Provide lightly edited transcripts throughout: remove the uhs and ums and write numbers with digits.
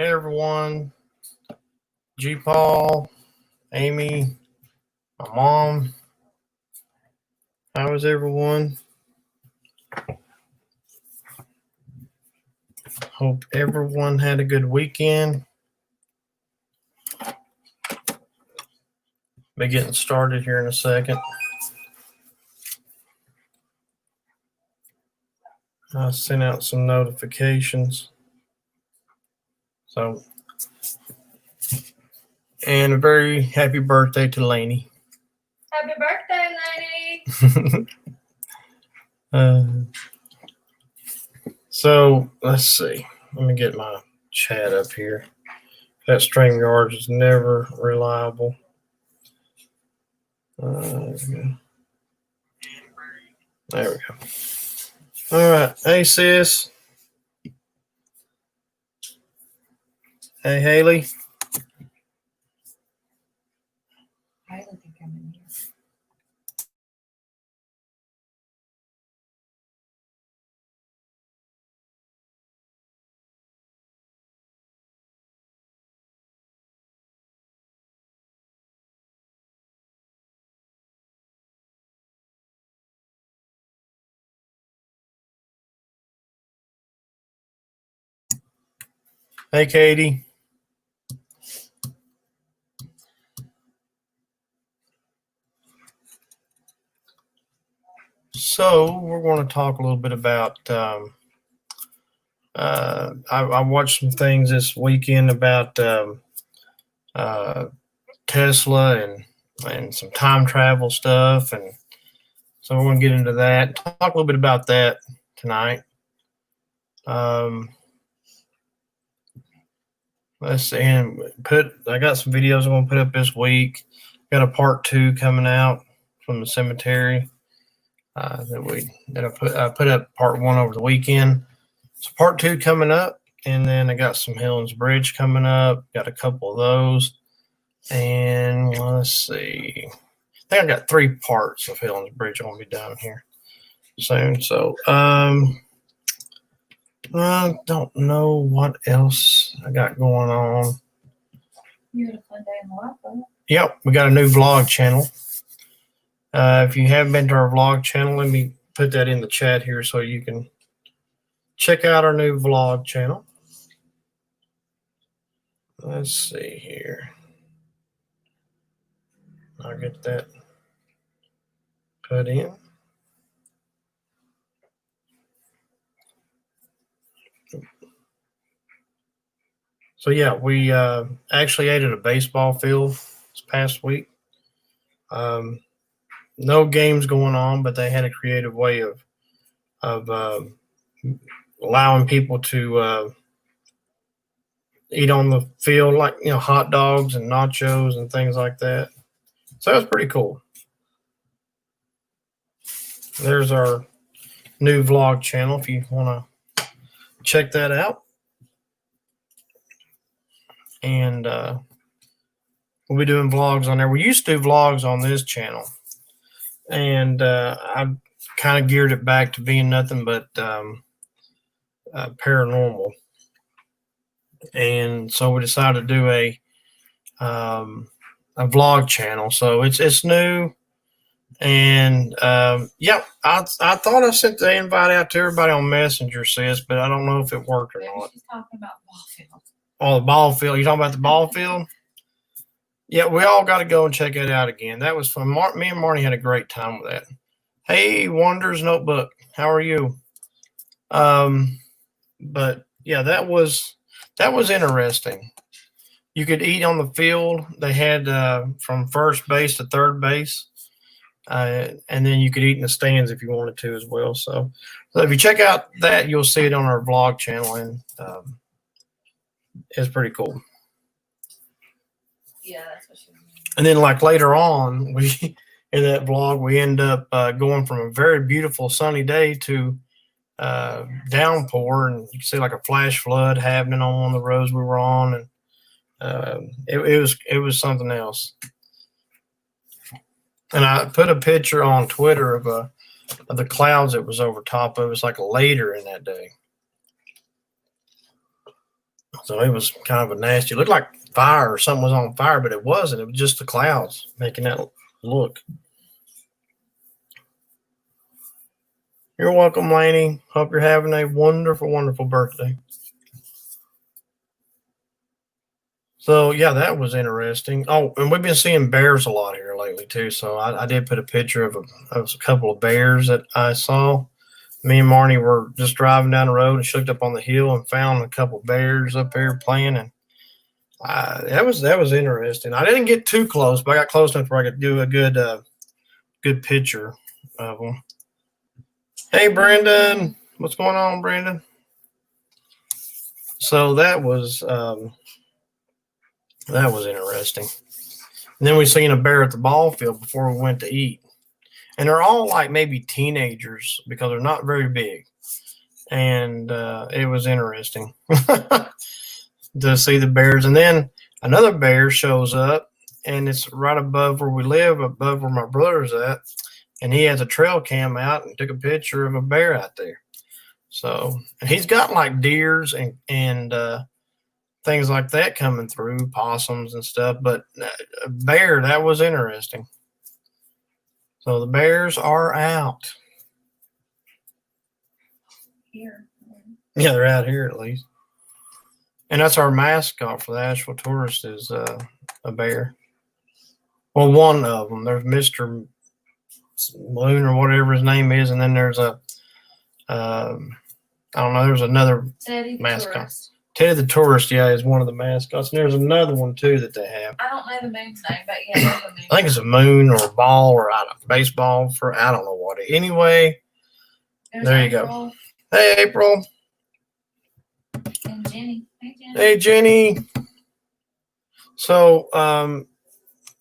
Hey everyone, G Paul, Amy, my mom. How is everyone? Hope everyone had a good weekend. Be getting started here in a second. I sent out some notifications. And a very happy birthday to Lainey. Happy birthday, Lainey. So let's see. Let me get my chat up here. That StreamYard is never reliable. There we go. All right. Hey, sis. Hey, Haley. I don't think I'm in here. Hey, Katie. So we're going to talk a little bit about. I watched some things this weekend about Tesla and some time travel stuff, and so we're going to get into that. Talk a little bit about that tonight. Let's see, and I got some videos I'm going to put up this week. Got a part 2 coming out from the cemetery. I put up part 1 over the weekend. So part 2 coming up, and then I got some Helen's Bridge coming up. Got a couple of those, and let's see. I think I got 3 parts of Helen's Bridge going to be done here soon. So I don't know what else I got going on. You had a fun day in the life, though. Yep, we got a new vlog channel. If you haven't been to our vlog channel, let me put that in the chat here so you can check out our new vlog channel. Let's see here. I'll get that put in. So yeah, we actually ate at a baseball field this past week. No games going on, but they had a creative way of allowing people to eat on the field, like hot dogs and nachos and things like that. So that was pretty cool. There's our new vlog channel if you want to check that out. And we'll be doing vlogs on there. We used to do vlogs on this channel, and I kind of geared it back to being nothing but paranormal. And so we decided to do a vlog channel. So it's new, and yeah, I thought I sent the invite out to everybody on Messenger, sis, but I don't know if it worked or not. She's talking about ball field. Oh, the ball field. You talking about the ball field? Yeah, we all got to go and check it out again. That was fun. Me and Marty had a great time with that. Hey, Wonders Notebook, how are you? But yeah, that was interesting. You could eat on the field. They had from first base to third base, and then you could eat in the stands if you wanted to as well. So if you check out that, you'll see it on our vlog channel, and it's pretty cool. Yeah, that's what she means. And then like later on, in that vlog, we end up going from a very beautiful sunny day to downpour, and you can see like a flash flood happening on one of the roads we were on, and it was something else. And I put a picture on Twitter of the clouds that was over top of us, like later in that day. So it was kind of a nasty. It looked like fire or something was on fire, but it wasn't. It was just the clouds making that look. You're welcome, Laney. Hope you're having a wonderful, wonderful birthday. So yeah, that was interesting. Oh, and we've been seeing bears a lot here lately too. So I did put a picture of a couple of bears that I saw. Me and Marnie were just driving down the road and looked up on the hill and found a couple of bears up there playing, and that was interesting. I didn't get too close, but I got close enough where I could do a good picture of them. Hey, Brandon, what's going on, Brandon? So that was interesting. And then we seen a bear at the ball field before we went to eat, and they're all like maybe teenagers because they're not very big, and it was interesting to see the bears. And then another bear shows up, and it's right above where we live, above where my brother's at, and he has a trail cam out and took a picture of a bear out there. So, and he's got like deers and things like that coming through, possums and stuff. But a bear, that was interesting. So the bears are out. Here. Yeah, they're out here at least. And that's our mascot for the Asheville Tourist is a bear. Well, one of them. There's Mr. Loon or whatever his name is, and then there's I don't know. There's another Teddy the mascot. Tourist. Teddy the Tourist, yeah, is one of the mascots. And there's another one too that they have. I don't know the moon's name, but yeah, there's a moon. I think it's a moon or a ball or baseball for I don't know what. Anyway, There's there you go. April Hey, April. and Jenny. Hey, Jenny. Hey, Jenny. So,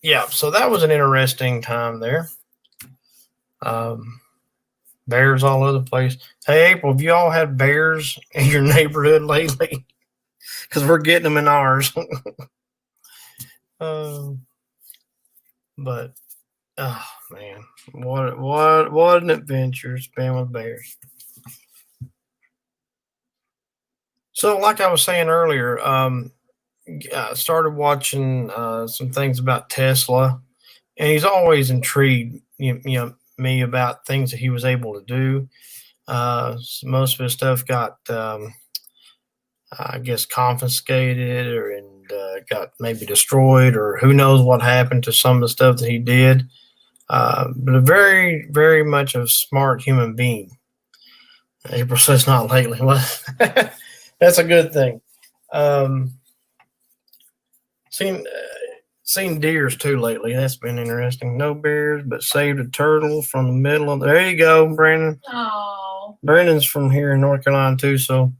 yeah, so that was an interesting time there. Bears all over the place. Hey, April, have you all had bears in your neighborhood lately? Because we're getting them in ours. But, oh, man, what an adventure it's been with bears. So, like I was saying earlier, I started watching some things about Tesla, and he's always intrigued, me about things that he was able to do. Most of his stuff got, I guess, confiscated and got maybe destroyed, or who knows what happened to some of the stuff that he did. But a very, very much a smart human being. April says not lately. Well, that's a good thing. Seen deers too lately. That's been interesting. No bears, but saved a turtle from the middle of. There you go, Brandon. Oh. Brandon's from here in North Carolina too. So,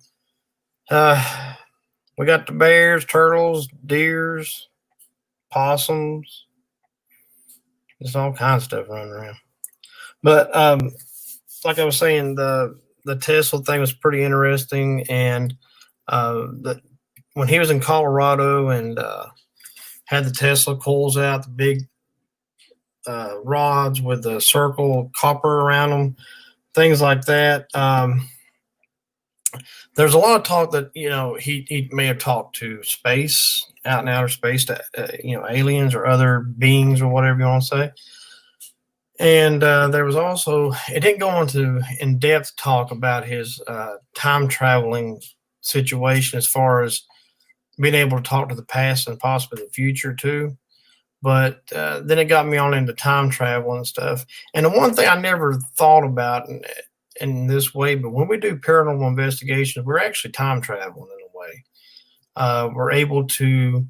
we got the bears, turtles, deers, possums, just all kinds of stuff running around. But like I was saying, the Tesla thing was pretty interesting, and when he was in Colorado and had the Tesla coils out, the big rods with the circle copper around them, things like that. There's a lot of talk that he may have talked to space, out in outer space, to aliens or other beings or whatever you want to say. And there was also, it didn't go into in depth talk about his time traveling situation as far as being able to talk to the past and possibly the future too. But then it got me on into time travel and stuff. And the one thing I never thought about in this way, but when we do paranormal investigations, we're actually time traveling in a way. We're able to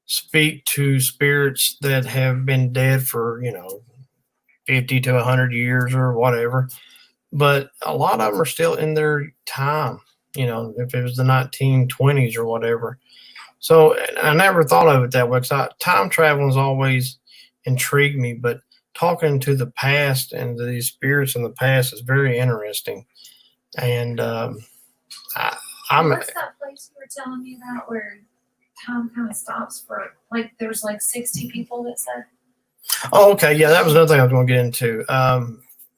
speak to spirits that have been dead for 50 to 100 years or whatever, but a lot of them are still in their time, if it was the 1920s or whatever. So I never thought of it that way, because time traveling has always intrigued me, but talking to the past and to these spirits in the past is very interesting. And I'm What's that place you were telling me about where time kind of stops for, like, there's like 60 people that said? Oh, okay. Yeah, that was another thing I was going to get into.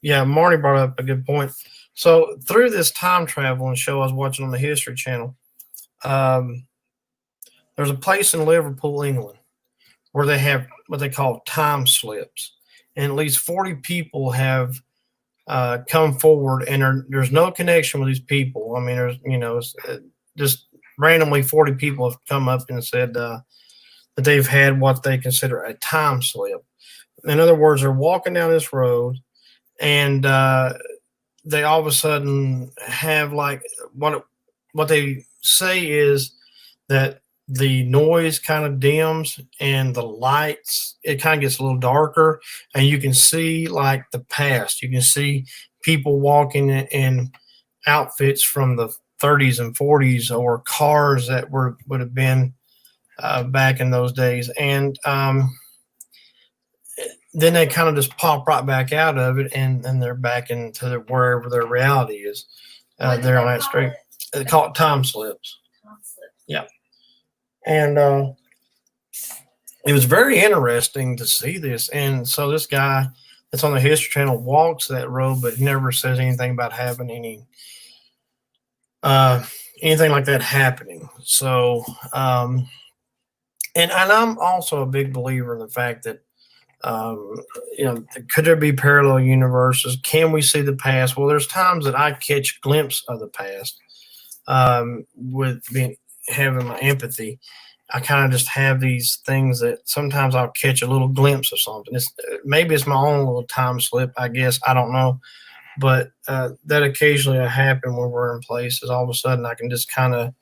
Yeah, Marty brought up a good point. So through this time traveling show I was watching on the History Channel, There's a place in Liverpool, England, where they have what they call time slips, and at least 40 people have come forward, and there's no connection with these people. I mean, there's just randomly 40 people have come up and said that they've had what they consider a time slip. In other words, they're walking down this road, and they all of a sudden have like what they say is that the noise kind of dims and the lights, it kind of gets a little darker, and you can see like the past. You can see people walking in outfits from the 30s and 40s, or cars that would have been back in those days. And then they kind of just pop right back out of it, and they're back into wherever their reality is. There on that street. They call it time slips. Time slips. Yeah. And it was very interesting to see this. And so this guy that's on the History Channel walks that road, but he never says anything about having anything like that happening. So, and I'm also a big believer in the fact that, could there be parallel universes? Can we see the past? Well, there's times that I catch a glimpse of the past with having my empathy. I kind of just have these things that sometimes I'll catch a little glimpse of something. Maybe it's my own little time slip, I guess. I don't know. But that occasionally happen when we're in places. All of a sudden, I can just kind of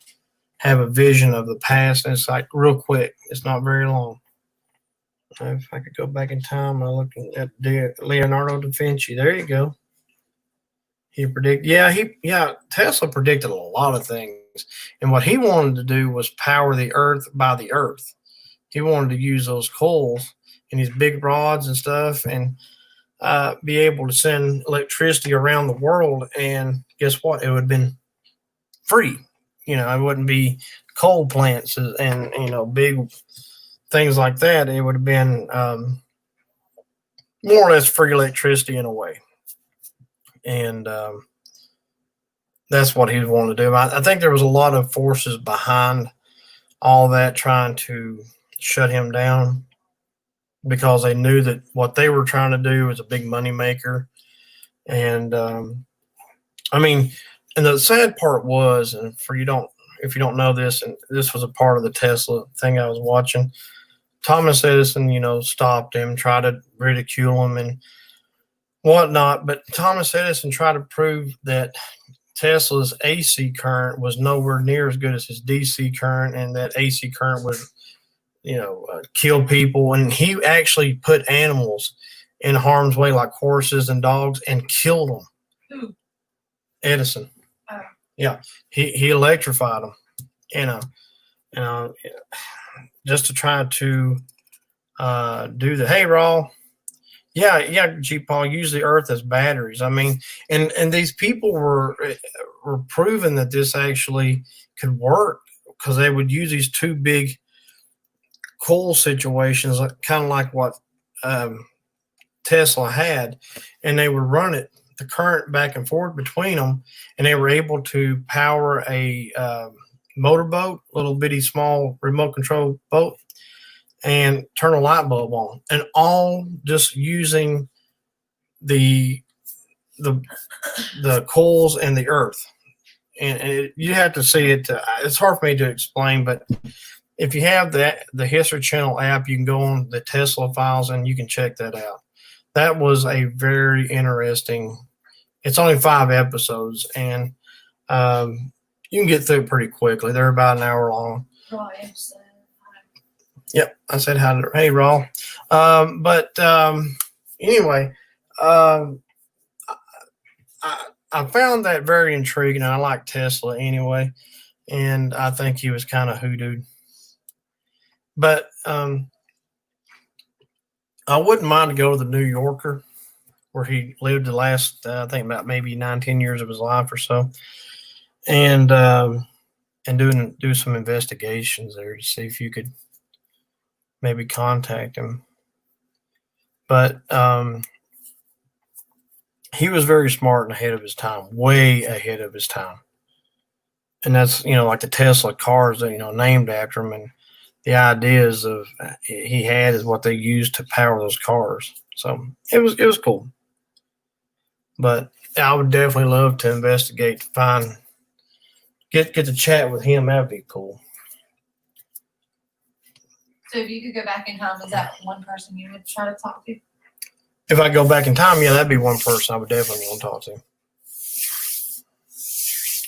have a vision of the past, and it's like real quick. It's not very long. If I could go back in time, I'm looking at Leonardo da Vinci. There you go. Tesla predicted a lot of things. And what he wanted to do was power the earth by the earth. He wanted to use those coals and these big rods and stuff, and be able to send electricity around the world. And guess what? It would have been free. It wouldn't be coal plants and big things like that. It would have been more or less free electricity in a way. And that's what he wanted to do. I think there was a lot of forces behind all that trying to shut him down, because they knew that what they were trying to do was a big money maker. And and the sad part was, and if you don't know this, and this was a part of the Tesla thing I was watching, Thomas Edison, stopped him, tried to ridicule him and whatnot. But Thomas Edison tried to prove that Tesla's AC current was nowhere near as good as his DC current, and that AC current would, kill people. And he actually put animals in harm's way, like horses and dogs, and killed them. Who? Edison. Oh. Yeah, he electrified them, just to try to do the hey, Raw. Yeah, G. Paul, use the earth as batteries. And these people were proving that this actually could work, because they would use these two big coal situations, kind of like what Tesla had, and they would run the current back and forth between them, and they were able to power a motorboat, little bitty small remote control boat, and turn a light bulb on, and all just using the coals and the earth. And you have to see it. It's hard for me to explain, but if you have the History Channel app, you can go on the Tesla files and you can check that out. That was a very interesting. It's only 5 episodes, and you can get through it pretty quickly. They're about an hour long. Right. Yep, I said hi to hey, Raw. Anyway, I found that very intriguing. I like Tesla anyway, and I think he was kind of hoodooed. But I wouldn't mind to go to the New Yorker, where he lived the last, I think, about maybe 9-10 years of his life or so, and do some investigations there to see if you could maybe contact him. But he was very smart and ahead of his time, way ahead of his time. And that's, like the Tesla cars that, named after him. And the ideas of he had is what they used to power those cars. So it was cool. But I would definitely love to investigate to find get to chat with him. That'd be cool. So if you could go back in time, is that one person you would try to talk to? If I go back in time, yeah, that'd be one person I would definitely want to talk to.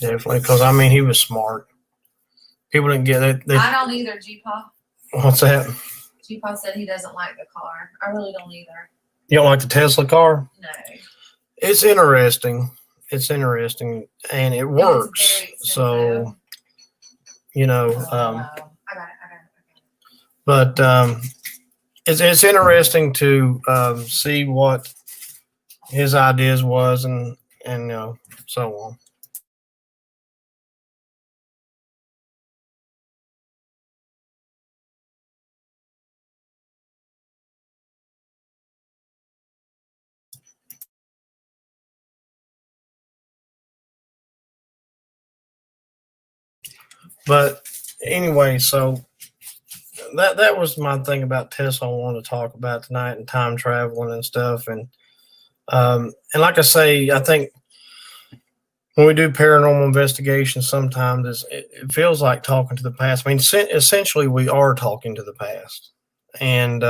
Definitely, because I mean, he was smart. People didn't get it. I don't either, G-Paw. What's that? G-Paw said he doesn't like the car. I really don't either. You don't like the Tesla car? No. It's interesting. It's interesting, and it works. So, you know, I got it. but it's interesting to see what his ideas was, and so on. But anyway, so that was my thing about Tesla I wanted to talk about tonight, and time traveling and stuff. And like I say, I think when we do paranormal investigations, sometimes it feels like talking to the past. I mean, essentially, we are talking to the past, and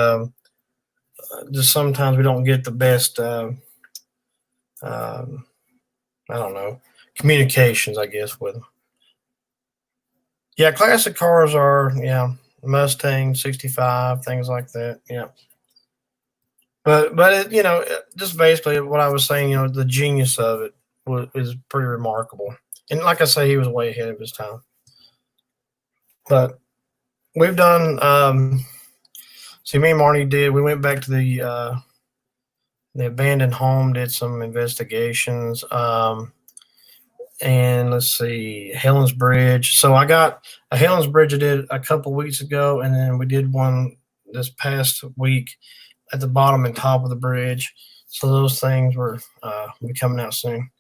just sometimes we don't get the best. I don't know, communications, I guess, with them. Yeah, classic cars are, Mustang 65, things like that. Yeah. But just basically what I was saying, the genius of it is pretty remarkable. And like I say, he was way ahead of his time. But we've done, see, me and Marnie we went back to the abandoned home, did some investigations. And let's see, Helen's Bridge. So I got a Helen's Bridge I did a couple weeks ago, and then we did one this past week at the bottom and top of the bridge. So those things will be coming out soon.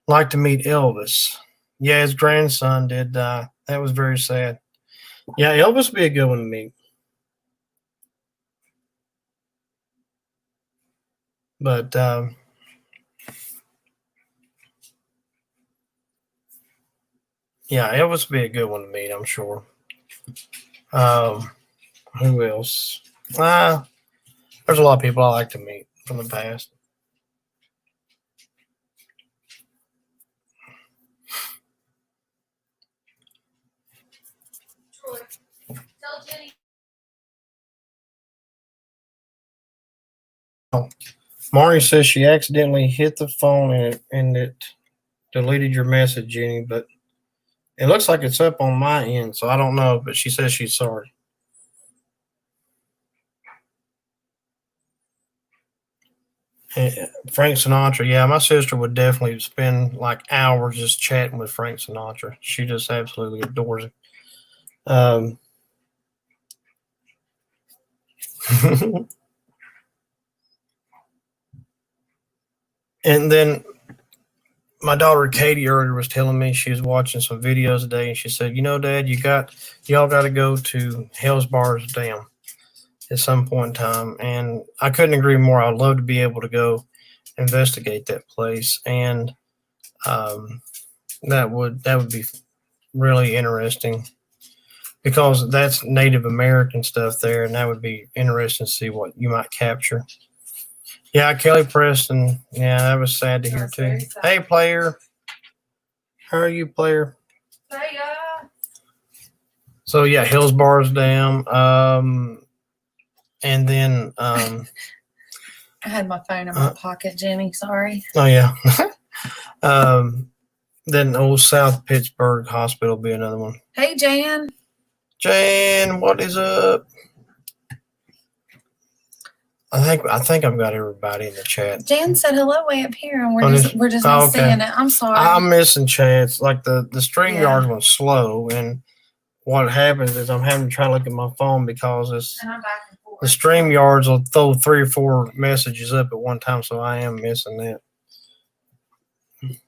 Like to meet Elvis. Yeah, his grandson did die. That was very sad. Yeah, Elvis would be a good one to meet. But yeah, Elvis would be a good one to meet, I'm sure. Who else? There's a lot of people I like to meet from the past. Troy, tell Jenny. Marnie says she accidentally hit the phone and it deleted your message, Jenny, but it looks like it's up on my end, so I don't know, but she says she's sorry. Frank Sinatra, yeah, my sister would definitely spend like hours just chatting with Frank Sinatra. She just absolutely adores him. And then my daughter Katie earlier was telling me she was watching some videos today, and she said, Dad, y'all got to go to Hell's Bars Dam at some point in time. And I couldn't agree more. I'd love to be able to go investigate that place, and that would be really interesting because that's Native American stuff there, and that would be interesting to see what you might capture. Yeah, Kelly Preston. Yeah, that was sad to hear too. Hey, player. How are you, player? Hey, So yeah, Hills Bars Dam. And then I had my phone in my pocket, Jenny. Sorry. Oh yeah. Then old South Pittsburgh Hospital will be another one. Hey, Jan. Jan, what is up? I think I've got everybody in the chat. Jan said hello way up here, and we're just not seeing it. I'm sorry. I'm missing chats. Like the StreamYard one's slow, and what happens is I'm having to try to look at my phone because the StreamYards will throw 3 or 4 messages up at one time, so I am missing that.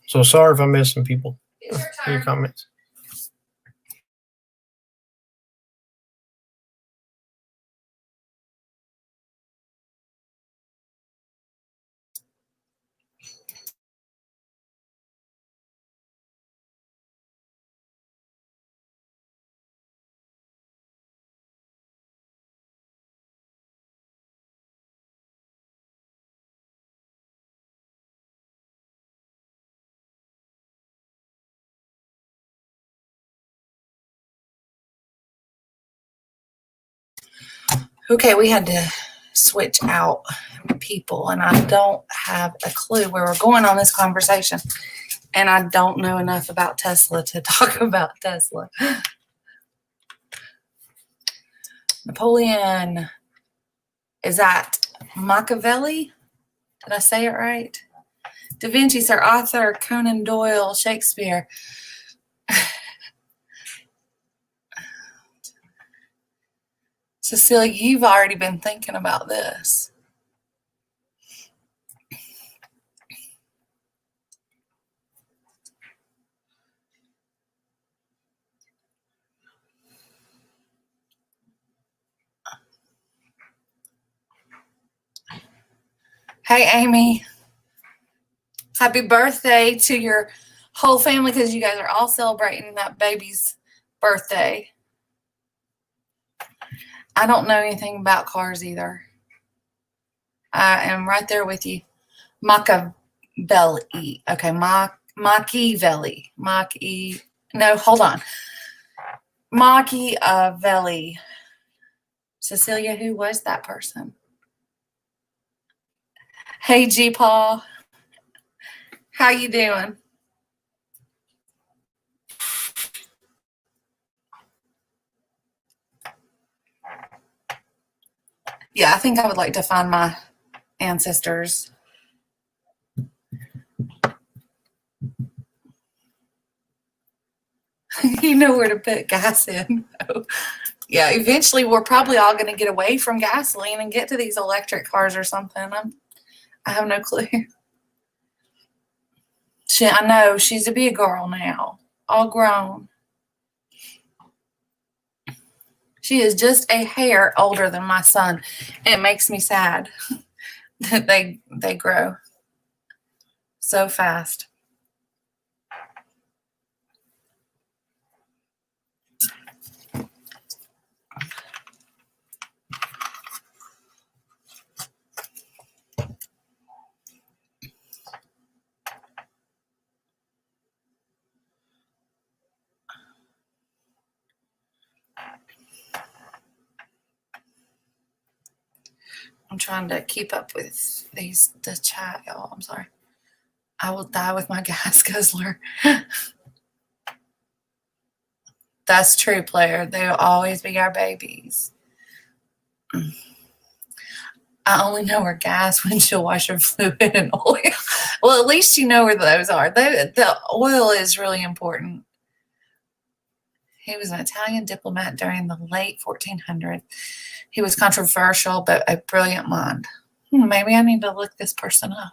So sorry if I'm missing people. It's your turn. Your comments. Okay, we had to switch out people, and I don't have a clue where we're going on this conversation. And I don't know enough about Tesla to talk about Tesla. Napoleon, is that Machiavelli? Did I say it right? Da Vinci, Sir Arthur Conan Doyle, Shakespeare. Cecilia, you've already been thinking about this. Hey, Amy. Happy birthday to your whole family, because you guys are all celebrating that baby's birthday. I don't know anything about cars either. I am right there with you. Machiavelli. Okay, Machiavelli. No, hold on. Machiavelli. Cecilia, who was that person? Hey, G. Paul. How you doing? Yeah, I think I would like to find my ancestors. You know where to put gas in. Yeah, eventually we're probably all going to get away from gasoline and get to these electric cars or something. I have no clue. I know she's a big girl now, all grown. She is just a hair older than my son. It makes me sad that they grow so fast. I'm trying to keep up with the chat, y'all. I'm sorry. I will die with my gas guzzler. That's true, player. They'll always be our babies. I only know where gas, windshield washer fluid, and oil. Well, at least you know where those are. The oil is really important. He was an Italian diplomat during the late 1400s. He was controversial, but a brilliant mind. Maybe I need to look this person up.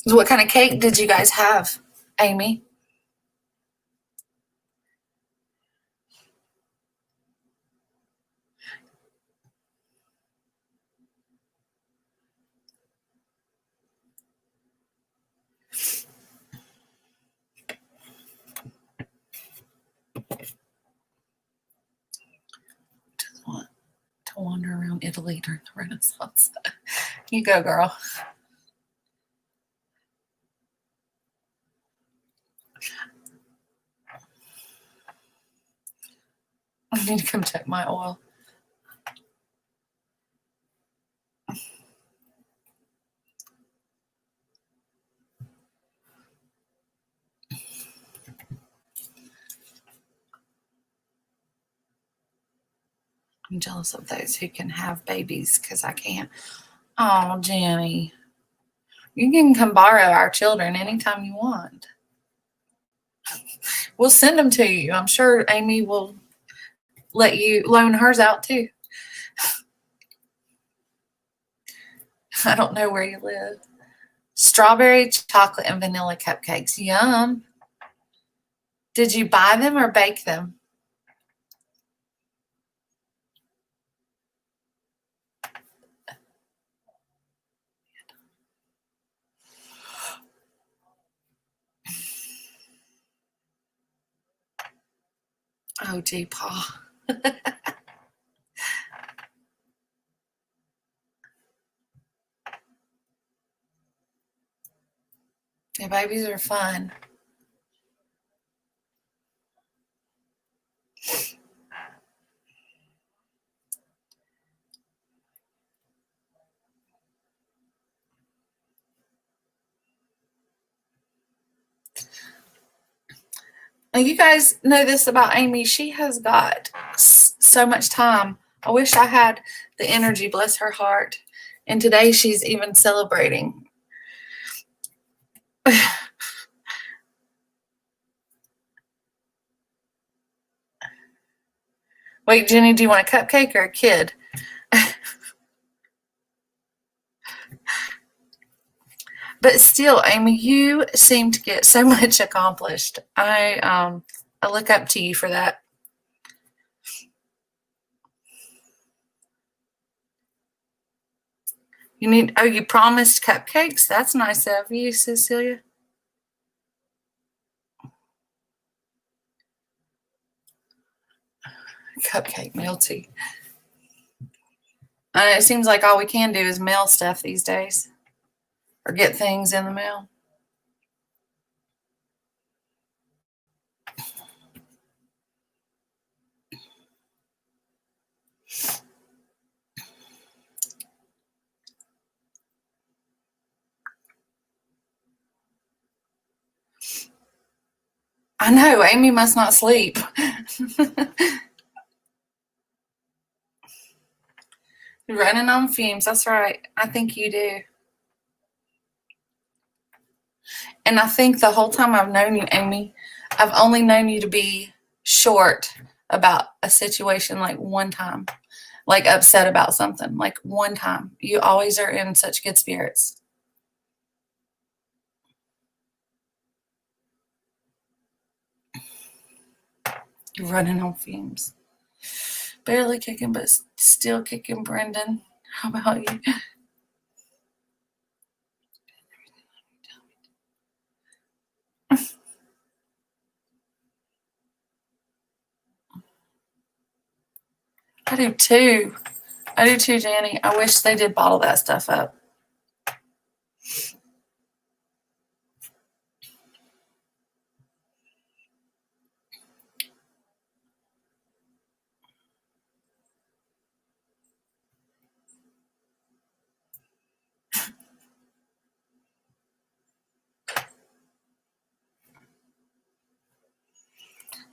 So what kind of cake did you guys have, Amy? Just want to wander around Italy during the Renaissance. You go, girl. I need to come check my oil. I'm jealous of those who can have babies because I can't. Oh, Jenny. You can come borrow our children anytime you want. We'll send them to you. I'm sure Amy will let you loan hers out too. I don't know where you live. Strawberry, chocolate, and vanilla cupcakes. Yum. Did you buy them or bake them? Oh, gee, Pa. Yeah, babies are fun. Now, you guys know this about Amy. She has got so much time. I wish I had the energy, bless her heart. And today she's even celebrating. Wait, Jenny, do you want a cupcake or a kid? But still, Amy, you seem to get so much accomplished. I look up to you for that. You promised cupcakes? That's nice of you, Cecilia. Cupcake mail tea. It seems like all we can do is mail stuff these days or get things in the mail. I know, Amy must not sleep. Running on fumes, that's right. I think you do. And I think the whole time I've known you, Amy, I've only known you to be short about a situation like one time, like upset about something, like one time. You always are in such good spirits. You're running on fumes. Barely kicking, but still kicking, Brendan. How about you? I do too. I do too, Janny. I wish they did bottle that stuff up.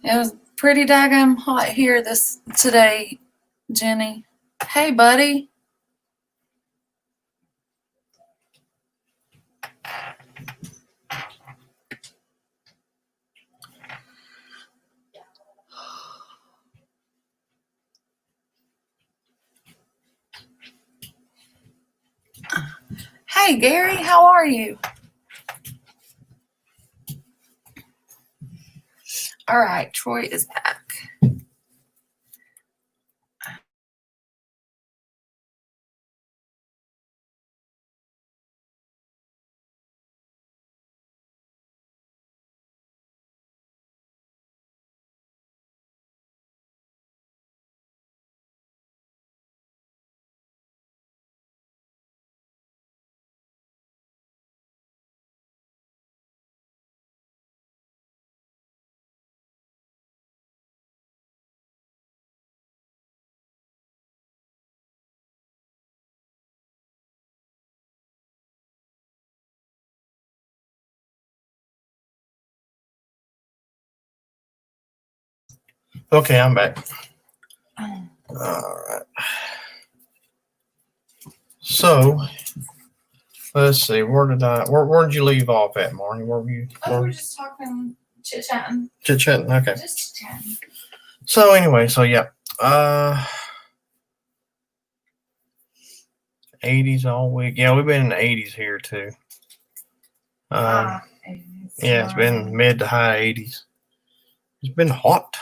It was pretty daggum hot here today, Jenny. Hey, buddy. Hey, Gary, how are you? All right, Troy is back. Okay, I'm back. All right. So let's see. Where did you leave off at, Marnie? Where were you? Oh, we're just talking, chit-chatting. Chit-chatting. Okay. Just chit-chatting. So anyway, yeah. 80s all week. Yeah, we've been in the 80s here too. Yeah, it's been mid to high 80s. It's been hot.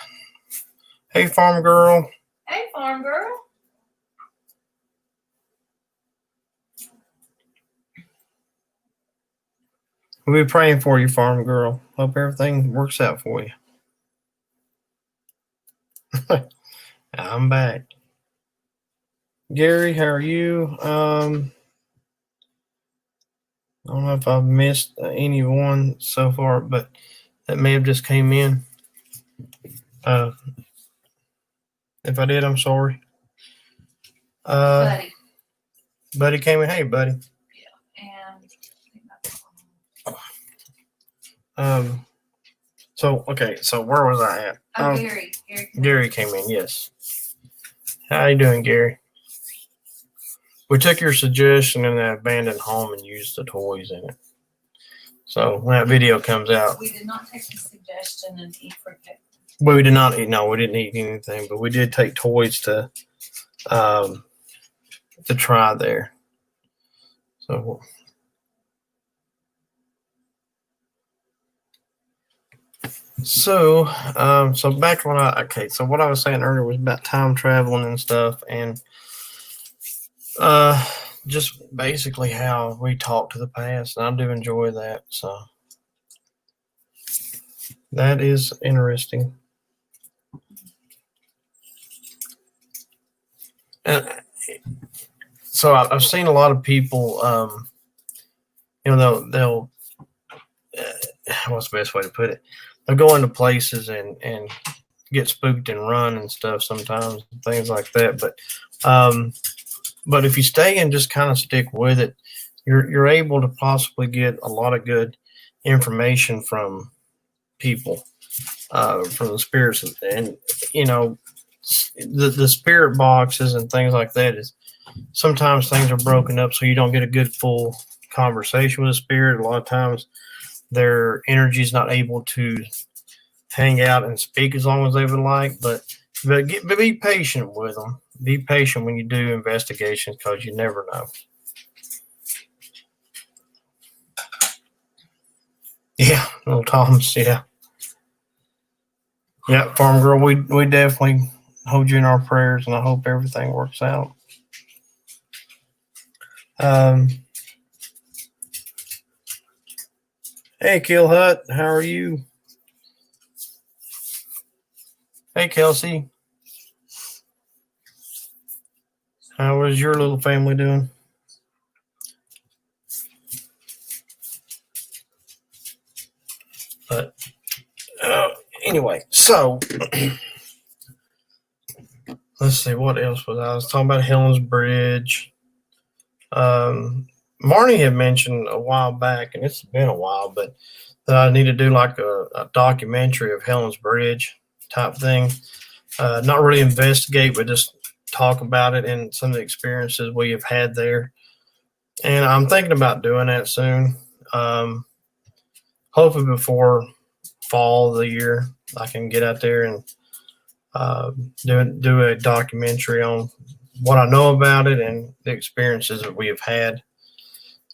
Hey, farm girl. Hey, farm girl. We'll be praying for you, farm girl. Hope everything works out for you. I'm back. Gary, how are you? I don't know if I've missed anyone so far, but that may have just came in. Uh, if I did, I'm sorry. Buddy. Buddy came in. Hey, buddy. And I think that's all. So where was I at? Oh, Gary. Gary came in. Yes. How you doing, Gary? We took your suggestion in that abandoned home and used the toys in it. So when that video comes out, We did not take the suggestion and eat for cake. we did not eat. No, we didn't eat anything, but we did take toys to try there. So back to what I was saying earlier was about time traveling and stuff, and just basically how we talk to the past, and I do enjoy that. So that is interesting. And so I've seen a lot of people, they'll what's the best way to put it? They'll go into places and get spooked and run and stuff sometimes, things like that. But if you stay and just kind of stick with it, you're able to possibly get a lot of good information from people, from the spirits, and the spirit boxes and things like that is sometimes things are broken up so you don't get a good full conversation with a spirit. A lot of times their energy is not able to hang out and speak as long as they would like, but be patient with them. Be patient when you do investigations because you never know. Yeah, little Tom's, yeah. Yeah, Farm Girl, we definitely hold you in our prayers, and I hope everything works out. Hey, Kill Hut, how are you? Hey, Kelsey. How is your little family doing? But anyway, so let's see, what else was I was talking about? Helen's Bridge. Marnie had mentioned a while back, and it's been a while, but that I need to do like a documentary of Helen's Bridge type thing. Not really investigate, but just talk about it and some of the experiences we have had there. And I'm thinking about doing that soon. Hopefully before fall of the year, I can get out there and do a documentary on what I know about it and the experiences that we have had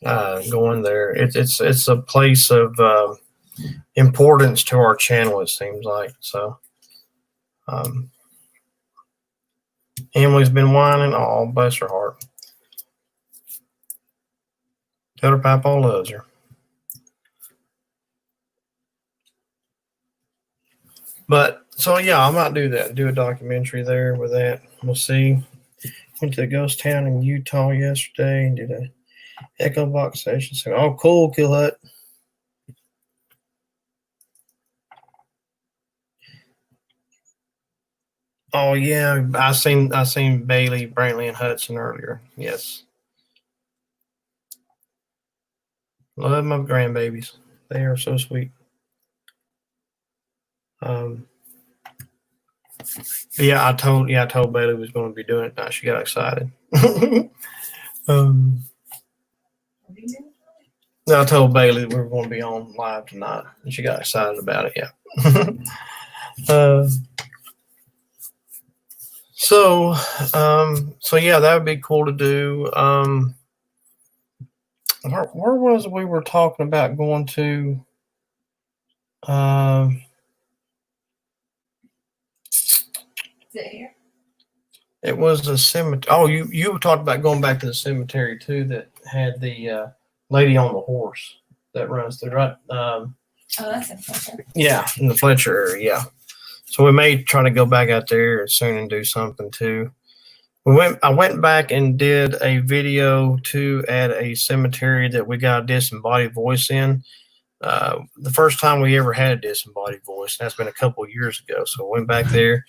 going there. It's a place of importance to our channel, it seems like. So Emily's been whining. Oh, bless her heart. Tell her Papa loves her. But so yeah, I might do that. Do a documentary there with that. We'll see. Went to the ghost town in Utah yesterday and did a echo box session. So, oh, cool, Kill Hut. Oh yeah, I seen Bailey, Brantley, and Hudson earlier. Yes, love my grandbabies. They are so sweet. Yeah, I told Bailey was going to be doing it. Now she got excited. No, I told Bailey we were going to be on live tonight, and she got excited about it. Yeah. So yeah, that would be cool to do. Where was it we were talking about going to? Is it here? It was a cemetery. Oh, you talked about going back to the cemetery too that had the lady on the horse that runs through, right? Oh, that's in Fletcher. Yeah, in the Fletcher area. Yeah. So we may try to go back out there soon and do something too. I went back and did a video too at a cemetery that we got a disembodied voice in. The first time we ever had a disembodied voice, that's been a couple of years ago. So I went back there,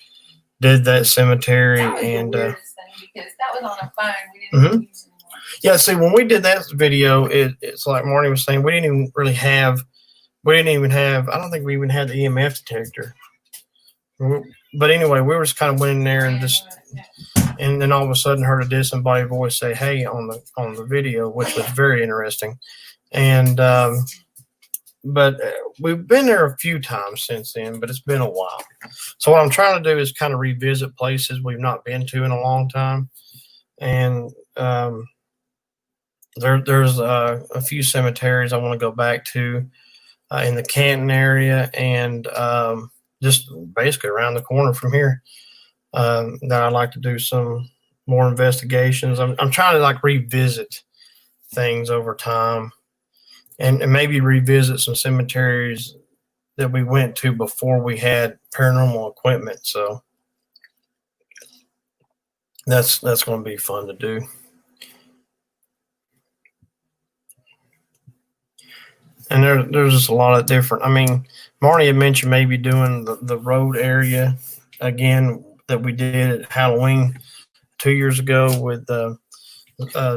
did that cemetery, That was and the weirdest thing because that was on a phone. We didn't even use it anymore. yeah. See, when we did that video, it's like Marty was saying, we didn't even really have. We didn't even have. I don't think we even had the EMF detector. But anyway, we were just kind of went in there and just, and then all of a sudden heard a disembodied voice say "Hey" on the video, which was very interesting. And but we've been there a few times since then, but it's been a while. So what I'm trying to do is kind of revisit places we've not been to in a long time, and there's a few cemeteries I want to go back to in the Canton area, and just basically around the corner from here, that I'd like to do some more investigations. I'm trying to like revisit things over time, and maybe revisit some cemeteries that we went to before we had paranormal equipment. So that's going to be fun to do. And there's just a lot of different. I mean, Marnie had mentioned maybe doing the road area again that we did at Halloween 2 years ago with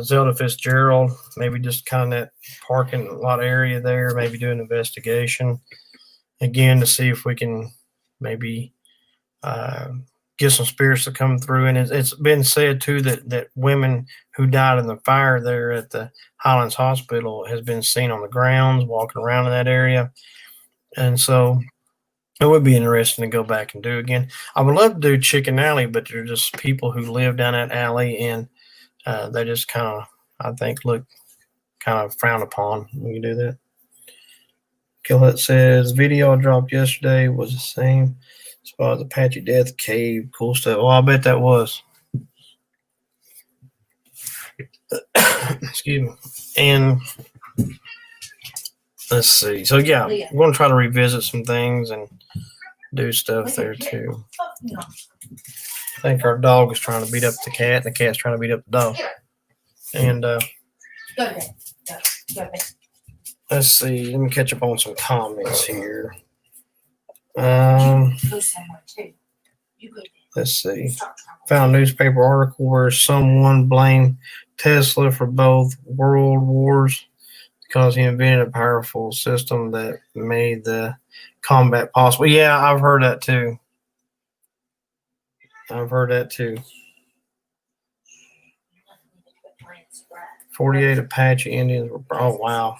Zelda Fitzgerald. Maybe just kind of that parking lot area there. Maybe do an investigation again to see if we can maybe get some spirits to come through. And it's been said too that women who died in the fire there at the Highlands Hospital has been seen on the grounds walking around in that area. And so it would be interesting to go back and do again. I would love to do Chicken Alley, but they're just people who live down that alley, and they just kind of, I think, look kind of frowned upon when you do that. Killhut says, video I dropped yesterday was the same spot as Apache Death Cave. Cool stuff. Well, I bet that was. Excuse me. And let's see. So, yeah, we're going to try to revisit some things and do stuff there, too. I think our dog is trying to beat up the cat, and the cat's trying to beat up the dog. And let's see. Let me catch up on some comments here. Let's see. Found a newspaper article where someone blamed Tesla for both world wars because he invented a powerful system that made the combat possible. Yeah, I've heard that too. 48 Apache Indians were. Oh wow.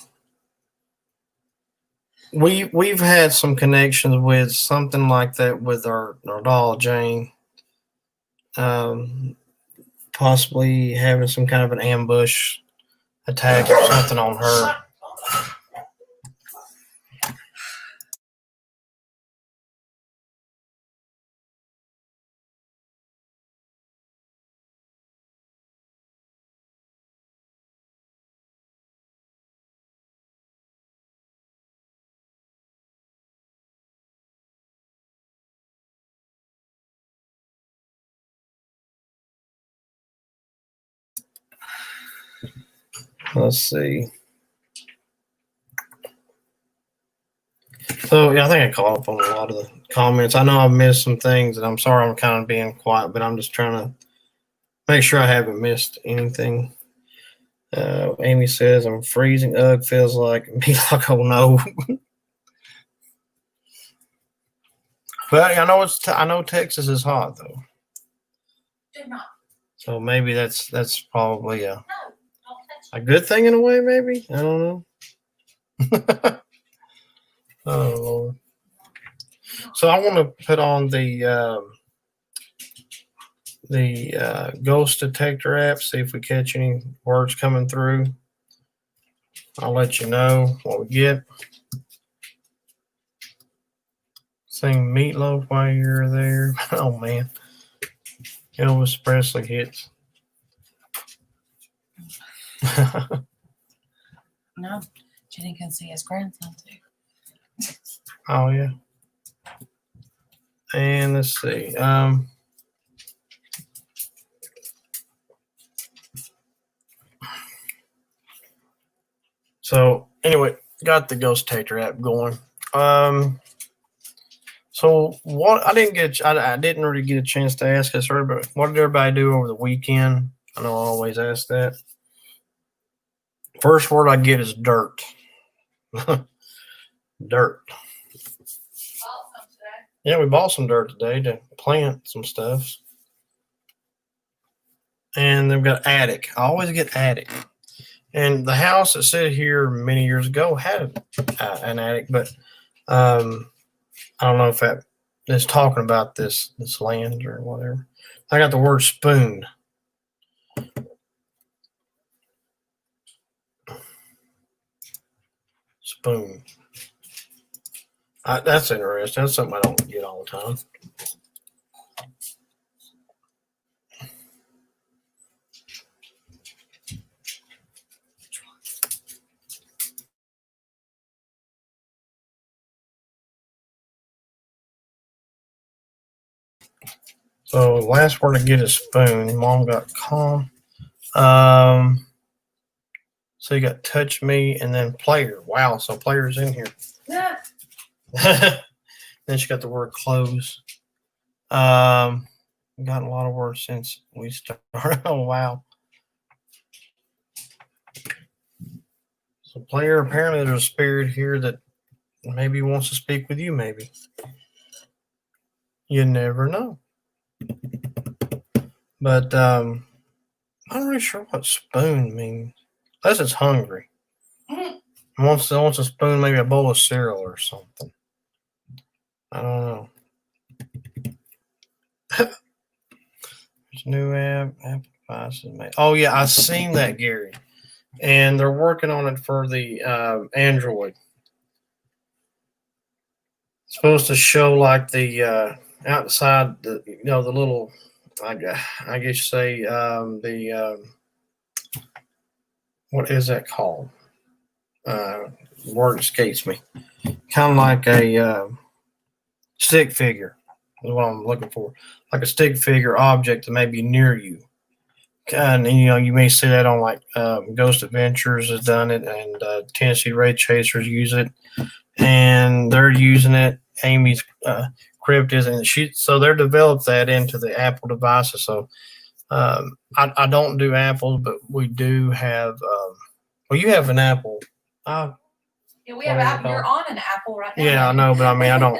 We've had some connections with something like that with our doll Jane. Possibly having some kind of an ambush attack or something on her. Let's see. So yeah, I think I caught up on a lot of the comments. I know I've missed some things, and I'm sorry I'm kind of being quiet, but I'm just trying to make sure I haven't missed anything. Amy says I'm freezing. Ugh, feels like be like, oh no. But I know Texas is hot though. So maybe that's probably a good thing in a way. Maybe I don't know. Oh Lord. So I want to put on the ghost detector app, see if we catch any words coming through. I'll let you know what we get. Sing Meatloaf while you're there. Oh man, Elvis Presley hits. No, Jenny can see his grandson too. Oh yeah. And let's see. So anyway, got the ghost detector app going. So what I didn't really get a chance to ask this earlier, but what did everybody do over the weekend? I know I always ask that. First word I get is dirt. Dirt. Yeah, we bought some dirt today to plant some stuff. And they've got attic. I always get attic. And the house that sit here many years ago had an attic, but I don't know if that is talking about this land or whatever. I got the word spoon. Spoon. That's interesting. That's something I don't get all the time. So last word I get is spoon. Mom got calm. So you got touch me and then player. Wow, so player's in here. Yeah. Then she got the word close. We got a lot of words since we started. Oh wow. So player, apparently there's a spirit here that maybe wants to speak with you, maybe. You never know. But I'm not really sure what spoon means. Unless it's hungry. Wants a spoon, maybe a bowl of cereal or something. I don't know. There's a new app devices. Oh yeah, I seen that, Gary. And they're working on it for the Android. It's supposed to show like the outside, the the little, I guess you say what is that called? Word escapes me. Kind of like a stick figure is what I'm looking for. Like a stick figure object that may be near you. And you may see that on like Ghost Adventures has done it, and Tennessee Ray Chasers use it, and they're using it. Amy's Crypt is, and so they're developed that into the Apple devices. So I don't do Apples, but we do have. Well, you have an Apple. Yeah, we have Apple. You're on an Apple right now. Yeah, I know, but I mean, I don't.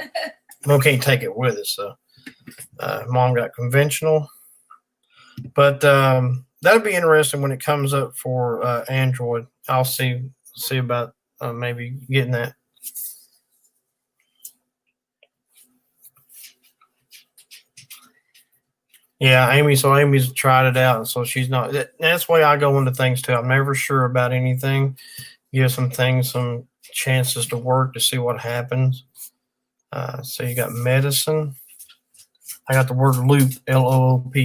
We can't take it with us. So Mom got conventional. But that'll be interesting when it comes up for Android. I'll see about maybe getting that. Yeah, Amy. So Amy's tried it out, and so she's not. That's the way I go into things too. I'm never sure about anything. Give some things some chances to work to see what happens. So you got medicine. I got the word loop, LOOP.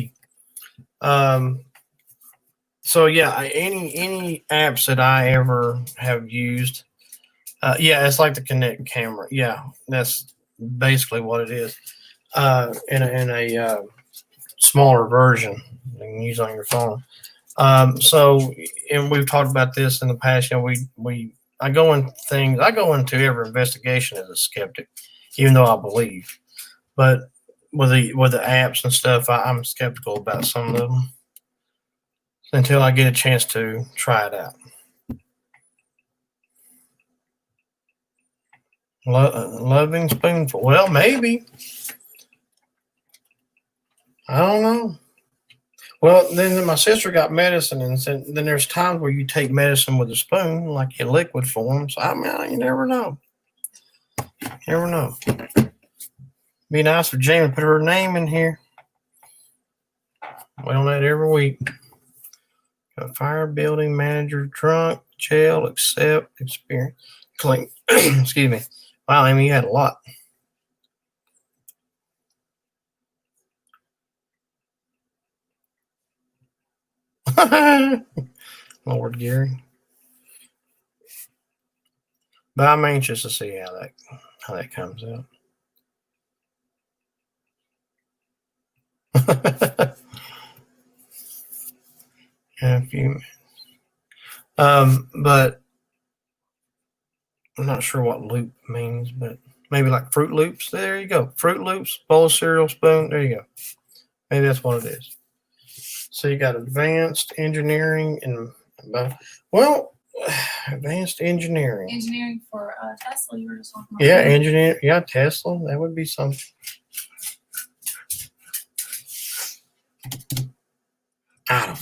So yeah, any apps that I ever have used, yeah, it's like the Kinect camera. Yeah, that's basically what it is. In a smaller version you can use on your phone. So, and we've talked about this in the past. I go into every investigation as a skeptic, even though I believe. But with the apps and stuff, I'm skeptical about some of them until I get a chance to try it out. Loving spoonful. Well, maybe. I don't know. Well, then my sister got medicine, and said, then there's times where you take medicine with a spoon, like in liquid form. So I mean, you never know. Never know. Be nice for Jamie to put her name in here. We on that every week. Got fire building manager, drunk, jail, accept, experience, clean. Excuse me. Wow, Amy, you had a lot. Lord Gary. But I'm anxious to see how that comes out. In a few minutes. But I'm not sure what loop means, but maybe like Fruit Loops. There you go. Fruit Loops, bowl of cereal, spoon. There you go. Maybe that's what it is. So you got advanced engineering and, well, advanced engineering. Engineering for Tesla, you were just talking about. Yeah, engineer. Yeah, Tesla. That would be something. I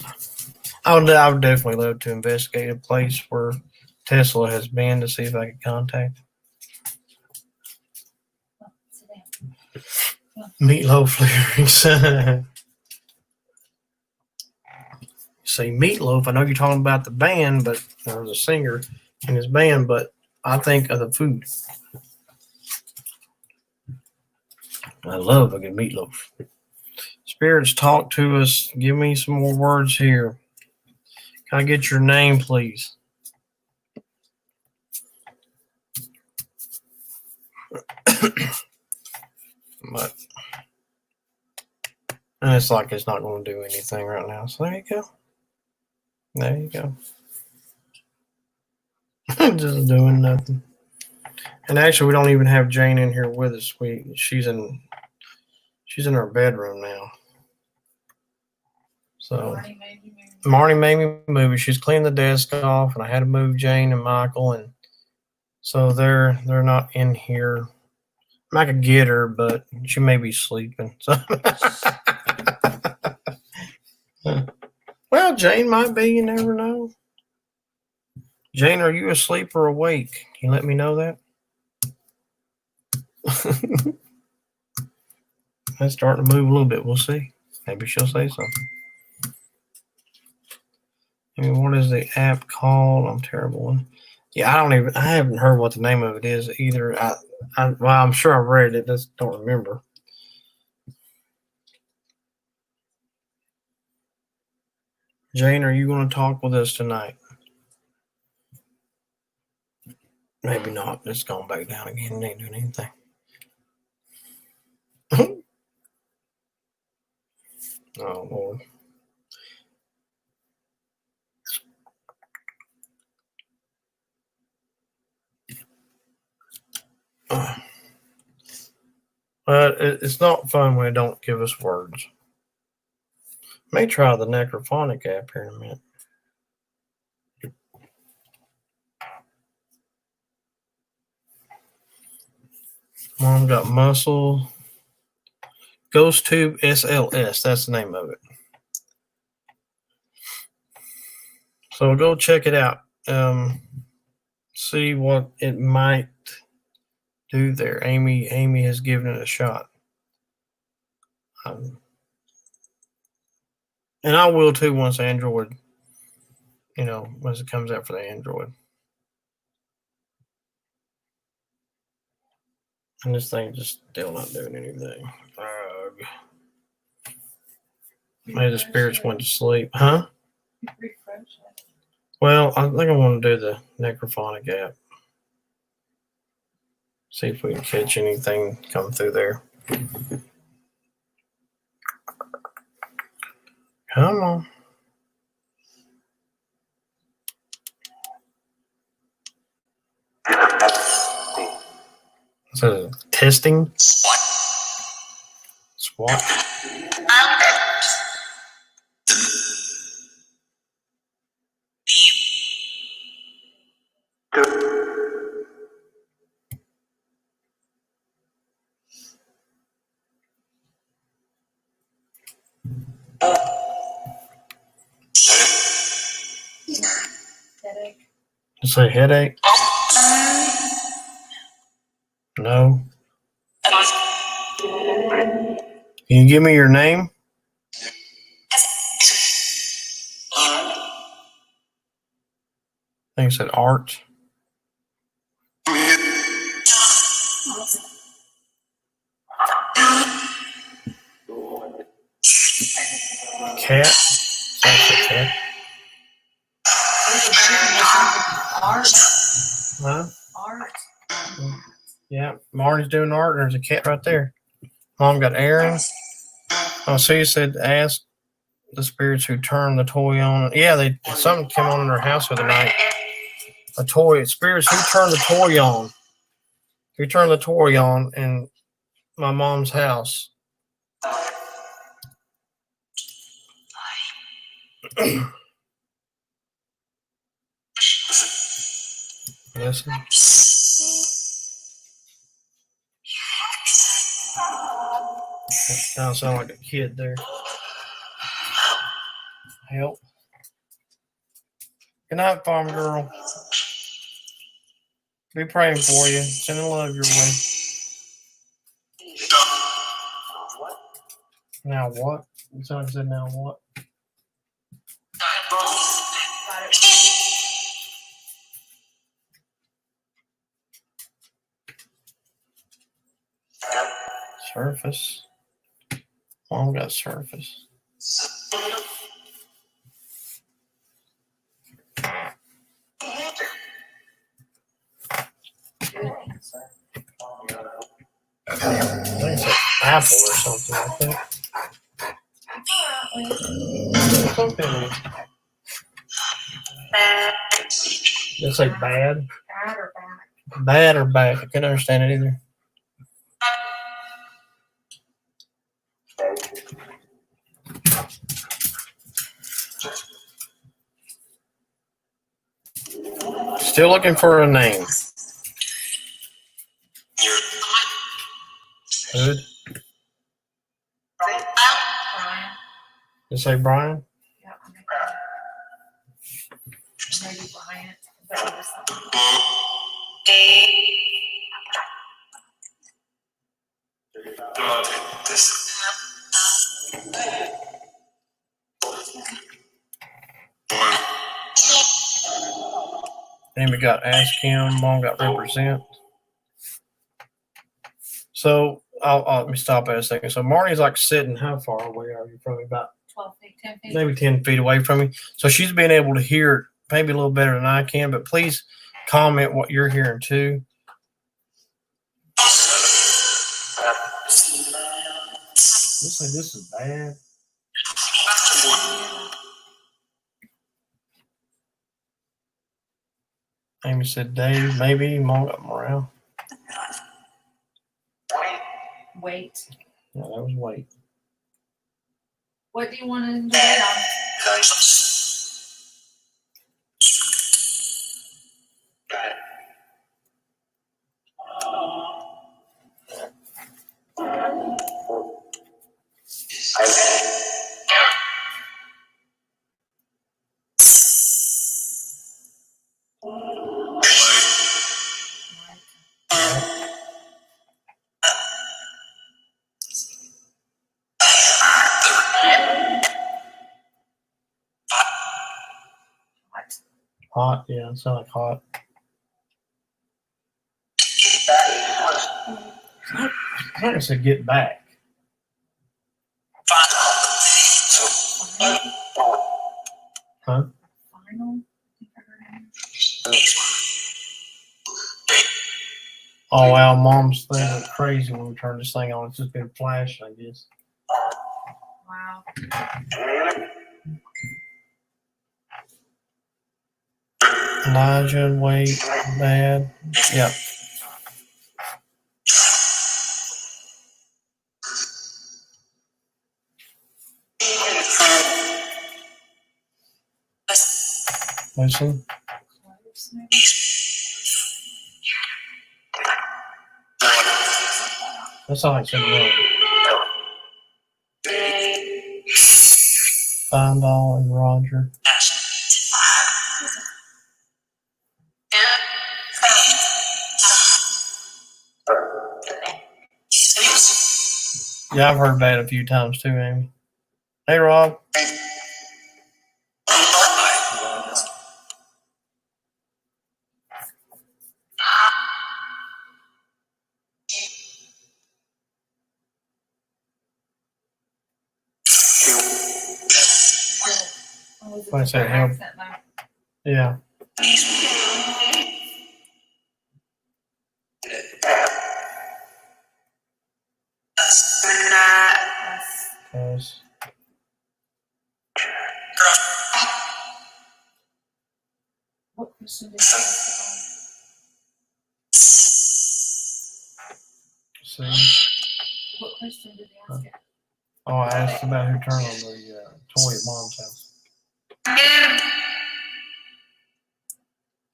don't know. I would definitely love to investigate a place where Tesla has been to see if I could contact Meatloaf lyrics. See, Meatloaf, I know you're talking about the band, but or the singer in his band, but I think of the food. I love a good meatloaf. Spirits, talk to us. Give me some more words here. Can I get your name, please? But and it's like it's not going to do anything right now. So there you go. There you go. Just doing nothing. And actually, we don't even have Jane in here with us. She's in her bedroom now. So Marty made me move it. She's cleaned the desk off, and I had to move Jane and Michael, and so they're not in here. I could get her, but she may be sleeping. So. Well, Jane might be. You never know. Jane, are you asleep or awake? Can you let me know that? It's starting to move a little bit. We'll see. Maybe she'll say something. I mean, what is the app called? I'm terrible. Yeah, I haven't heard what the name of it is either. Well, I'm sure I've read it. Just don't remember. Jane, are you going to talk with us tonight? Maybe not. It's gone back down again. It ain't doing anything. Oh, Lord. But it's not fun when it don't give us words. May try the necrophonic app here in a minute. Mom got muscle. Ghost Tube SLS. That's the name of it. So go check it out. See what it might do there. Amy has given it a shot. And I will too once Android, once it comes out for the Android. And this thing just still not doing anything. Maybe the spirits went to sleep. Huh? Well, I think I want to do the necrophonic app. See if we can catch anything come through there. Come on. So testing. SWAT. Headache. You say headache? No. Can you give me your name? I think it said Art. Cat. That's a cat. Art. Huh? Art. Yeah, Marty's doing art. There's a cat right there. Mom got Aaron. Oh, so you said ask the spirits who turned the toy on. Yeah, something came on in their house the other night. A toy. Spirits who turned the toy on. Who turned the toy on in my mom's house. Listen. Now I sound like a kid there. Help. Good night, farm girl. Be praying for you. Sending love your way. Now what? Someone said now what? Surface. Mom got surface. I think it's an apple or something like that. Something. It's like bad. Bad or back? Bad or bad. I couldn't understand it either. Still looking for a name. Hood. Brian. You say Brian? Yeah, maybe Bryant. But there was something. Amy got ask him. Mom got represent. So let me stop at a second. So Marnie's like sitting. How far away are you from me? About 12 feet, 10 feet. maybe 10 feet away from me. So she's been able to hear maybe a little better than I can. But please comment what you're hearing too. Looks like this is bad. Amy said Dave, maybe. Mom got morale. Wait. Yeah, that was weight. What do you want to do wait on? Hot, yeah, it sounds like hot. I think I said get back. Huh? Final? Oh wow, Mom's thing went crazy when we turned this thing on. It's just been flashing, I guess. Wow. Elijah, wait, bad. Yep. Listen. That's all I said. Wrong. Find all and Roger. Yeah, I've heard that a few times too, Amy. Hey, Rob. I said help. Yeah. Yes. question did you ask? See? What question did you ask? Oh, I asked about who turned on the toy at Mom's house.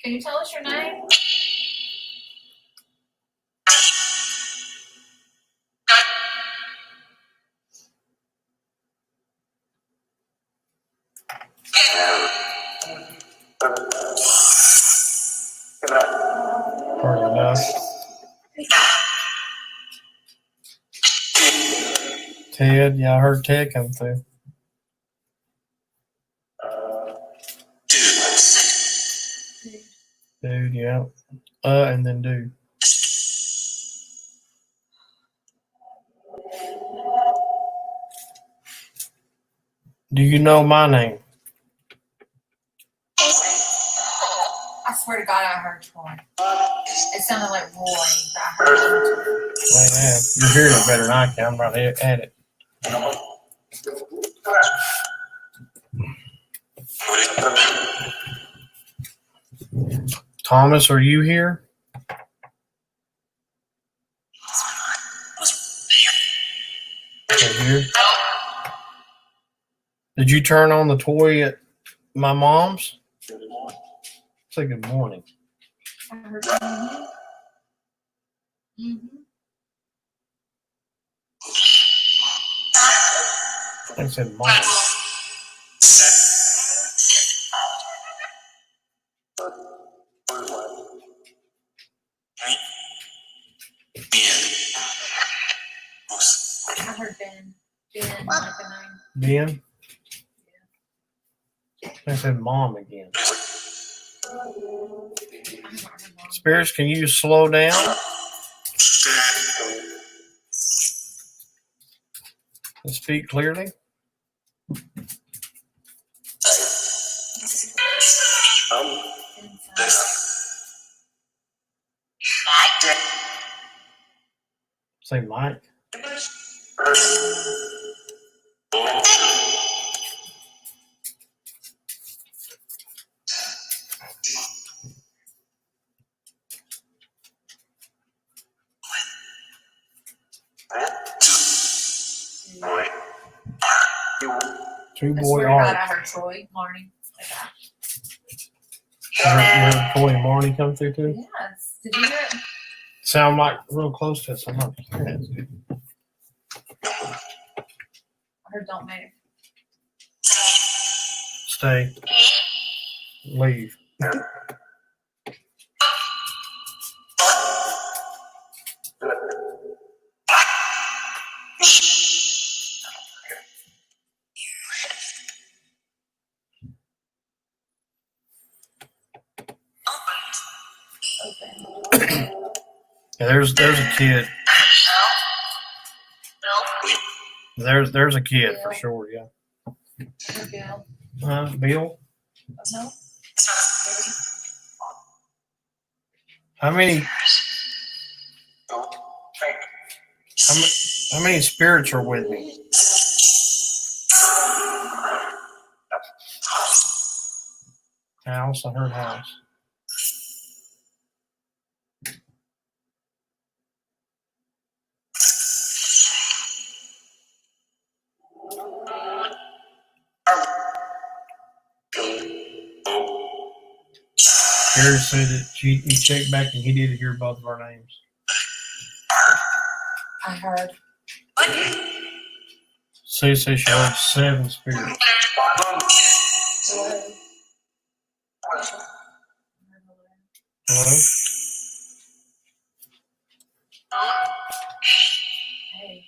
Can you tell us your name? Hardly enough. Ted, yeah, I heard Ted come through. Dude, yeah. And then dude. Do you know my name? I swear to God, I heard Troy. It sounded like Roy, but I heard him. Well, yeah, you're hearing it better than I can. I'm right at it. Thomas, are you here? Here. Did you turn on the toy at my mom's? Say good morning. I heard mm-hmm. I said mom. I heard Ben. Ben, like the name. Ben? I said mom again. I haven't heard Mom. Spirits, can you slow down? And speak clearly? Say Mike. Two I boy swear to God, art. I heard Troy, Marnie. Like that. You heard Troy and Marnie come through too? Yes. Did you hear it? Sound like real close to us. I'm not hearing it. I heard don't move. Stay. Leave. Open. Yeah, there's a kid. There's a kid for sure, yeah. Bill. Bill? No. How many how many spirits are with me? House, I heard house. Gary said that he checked back and he did hear both of our names. I heard. So she heard 7 spirits. Hello? Hey.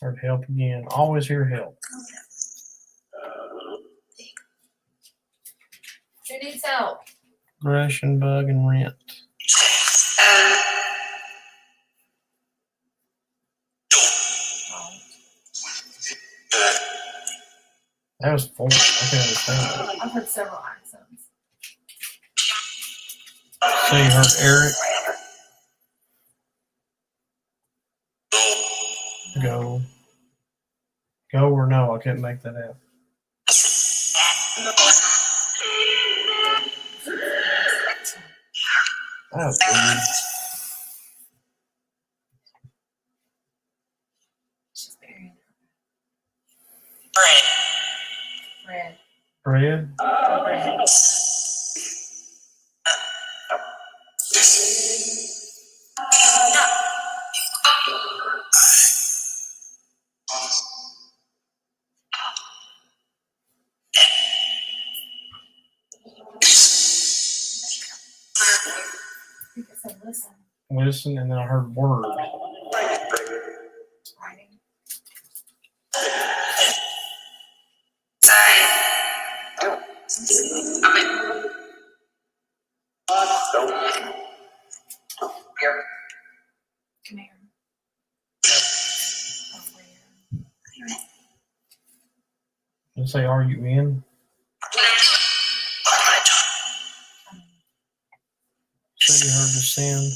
Heard help again. Always hear help. Who needs help? Aggression, bug, and rent. That was foreign. I can understand that. I've heard several accents. So you heard Eric? Go. Go or no? I couldn't make that out. That was weird. She's burying her. Red. Fred? Red. I think it said listen. Listen, and then I heard word. Writing. Come here. Oh, where? Did it say, are you in? So you heard descend.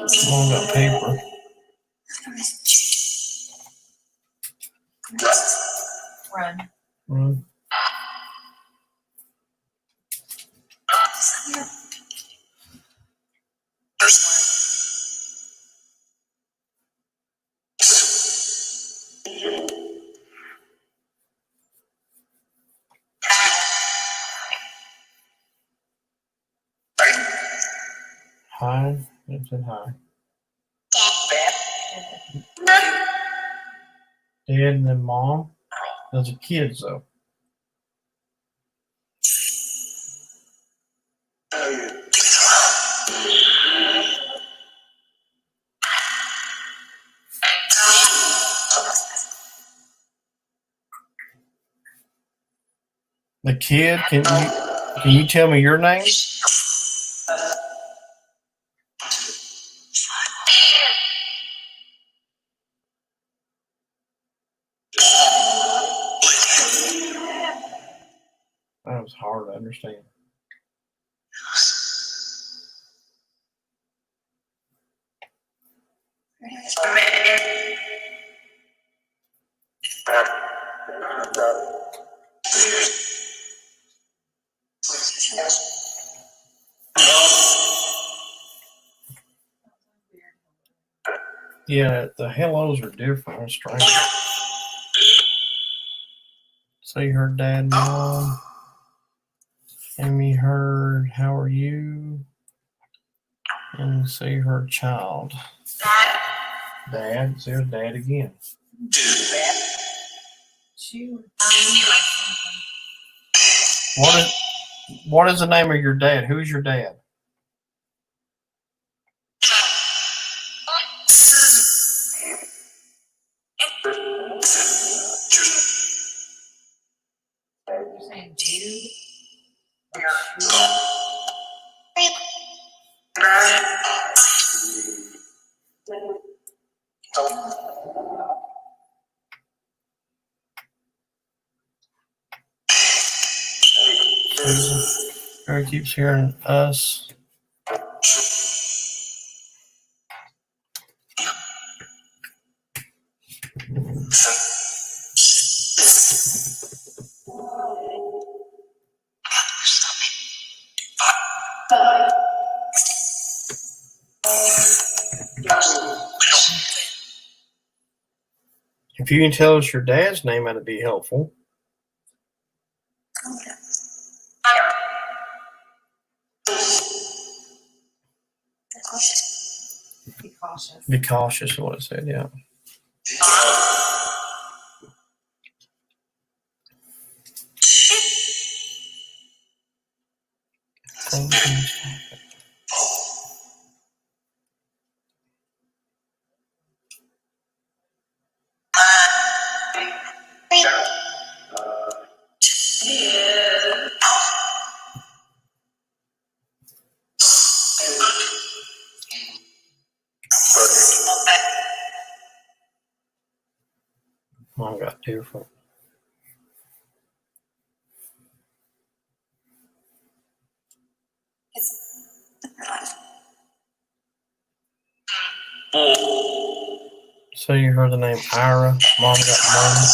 Someone got paper. Run. Mm. Hi. It said hi. Dad and then mom. Those are kids though. The kid, can you tell me your name? That was hard to understand. Yeah, the hellos are different. They're strange. So you heard dad, mom. Amy heard, how are you? And so you heard child. Dad. So there's dad again. Chew. What is the name of your dad? Who's your dad? You're saying Jude? Barry keeps hearing us. If you can tell us your dad's name, that'd be helpful. Be cautious. Be cautious, is what it said, yeah. different. So you heard the name Ira. Mom got money.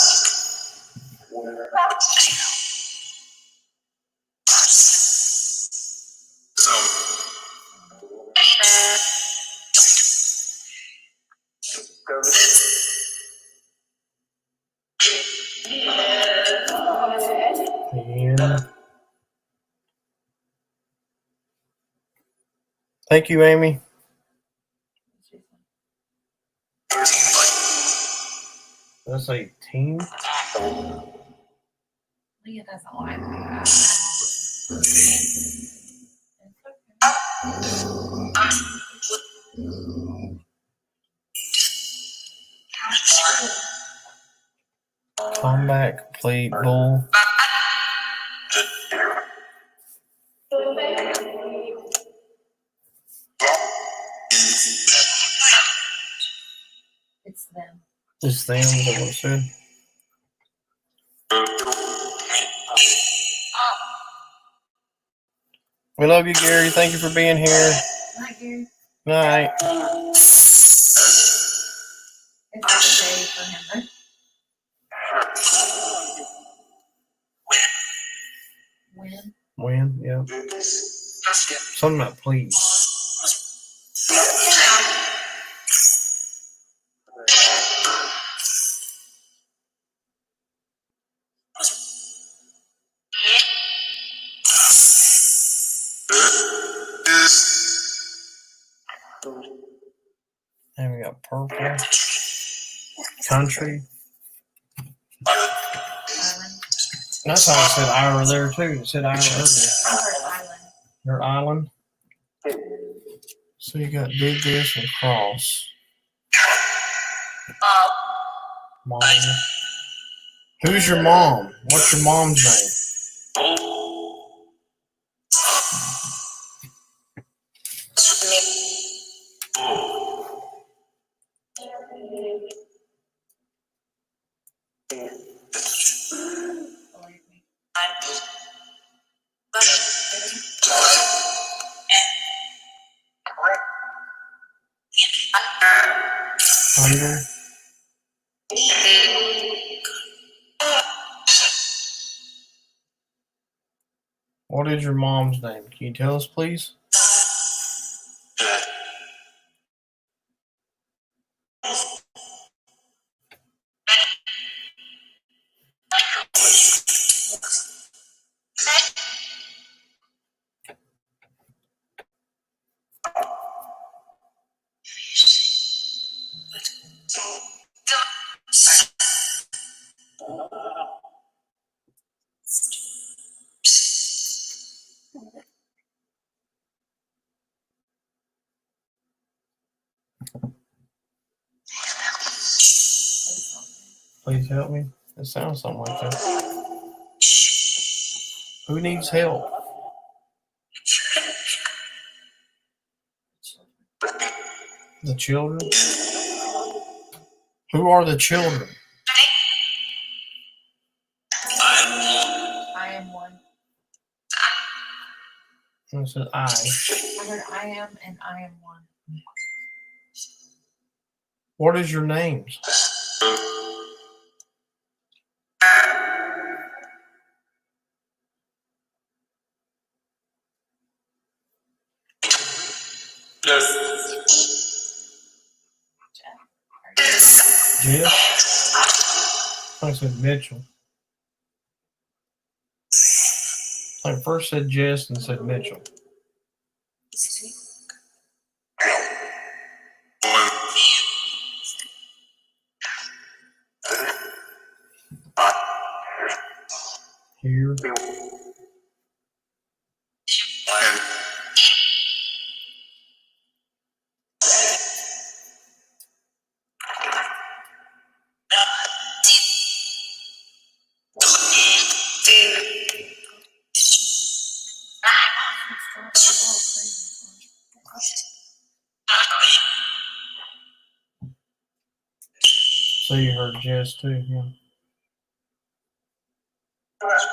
Yeah. Thank you, Amy. That's 18. Leah doesn't like that. Combat complete bull. It's them. It's them, is that what it said? We love you, Gary. Thank you for being here. Night, Gary. Night. It's like a day for him. When? When? Yeah. Something about please. And we got purple. Country. Island. That's how it said Ira there too. It said Ira earlier. I heard island. Your island. So you got did this and cross. Mom. Who's your mom? What's your mom's name? Believe me. Thunder. What is your mom's name? Can you tell us, please? Please help me. It sounds something like that. Who needs help? The children? Who are the children? I am one. And it says I. I heard I am and I am one. What is your names? Jeff? I said Mitchell. I first said Jess and said Mitchell. Here. So you heard Jess too, yeah. That's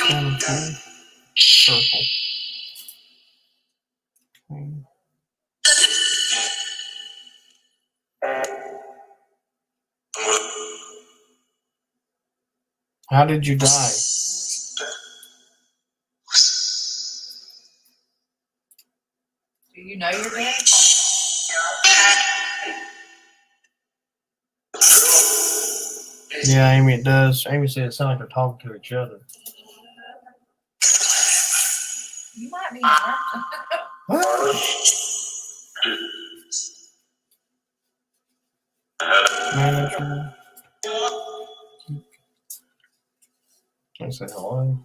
kind of cool. Circle. How did you die? Do you know you're dead? Yeah, Amy, it does. Amy said it sounds like they're talking to each other. You might be interrupted. Manager. I said hello.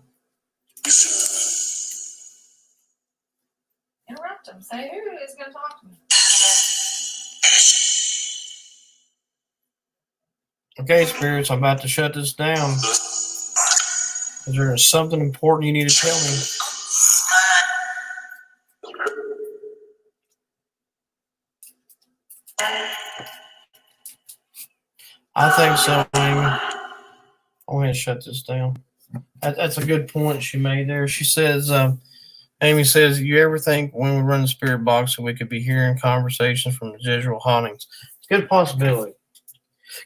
Interrupt him. Say who is going to talk to me. Okay, spirits, I'm about to shut this down. Is there something important you need to tell me? I think so, Amy. I'm going to shut this down. That's a good point she made there. She says, Amy says, you ever think when we run the spirit box that we could be hearing conversations from residual hauntings? It's a good possibility.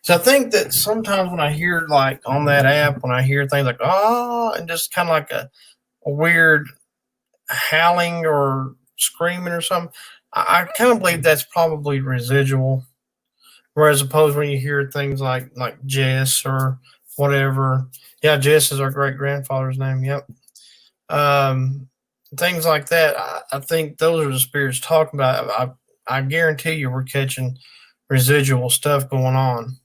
So I think that sometimes when I hear, like, on that app, when I hear things like, oh, and just kind of like a weird howling or screaming or something, I kind of believe that's probably residual. Whereas opposed when you hear things like Jess or whatever. Yeah, Jess is our great grandfather's name. Yep. Things like that. I think those are the spirits talking about. I guarantee you we're catching residual stuff going on.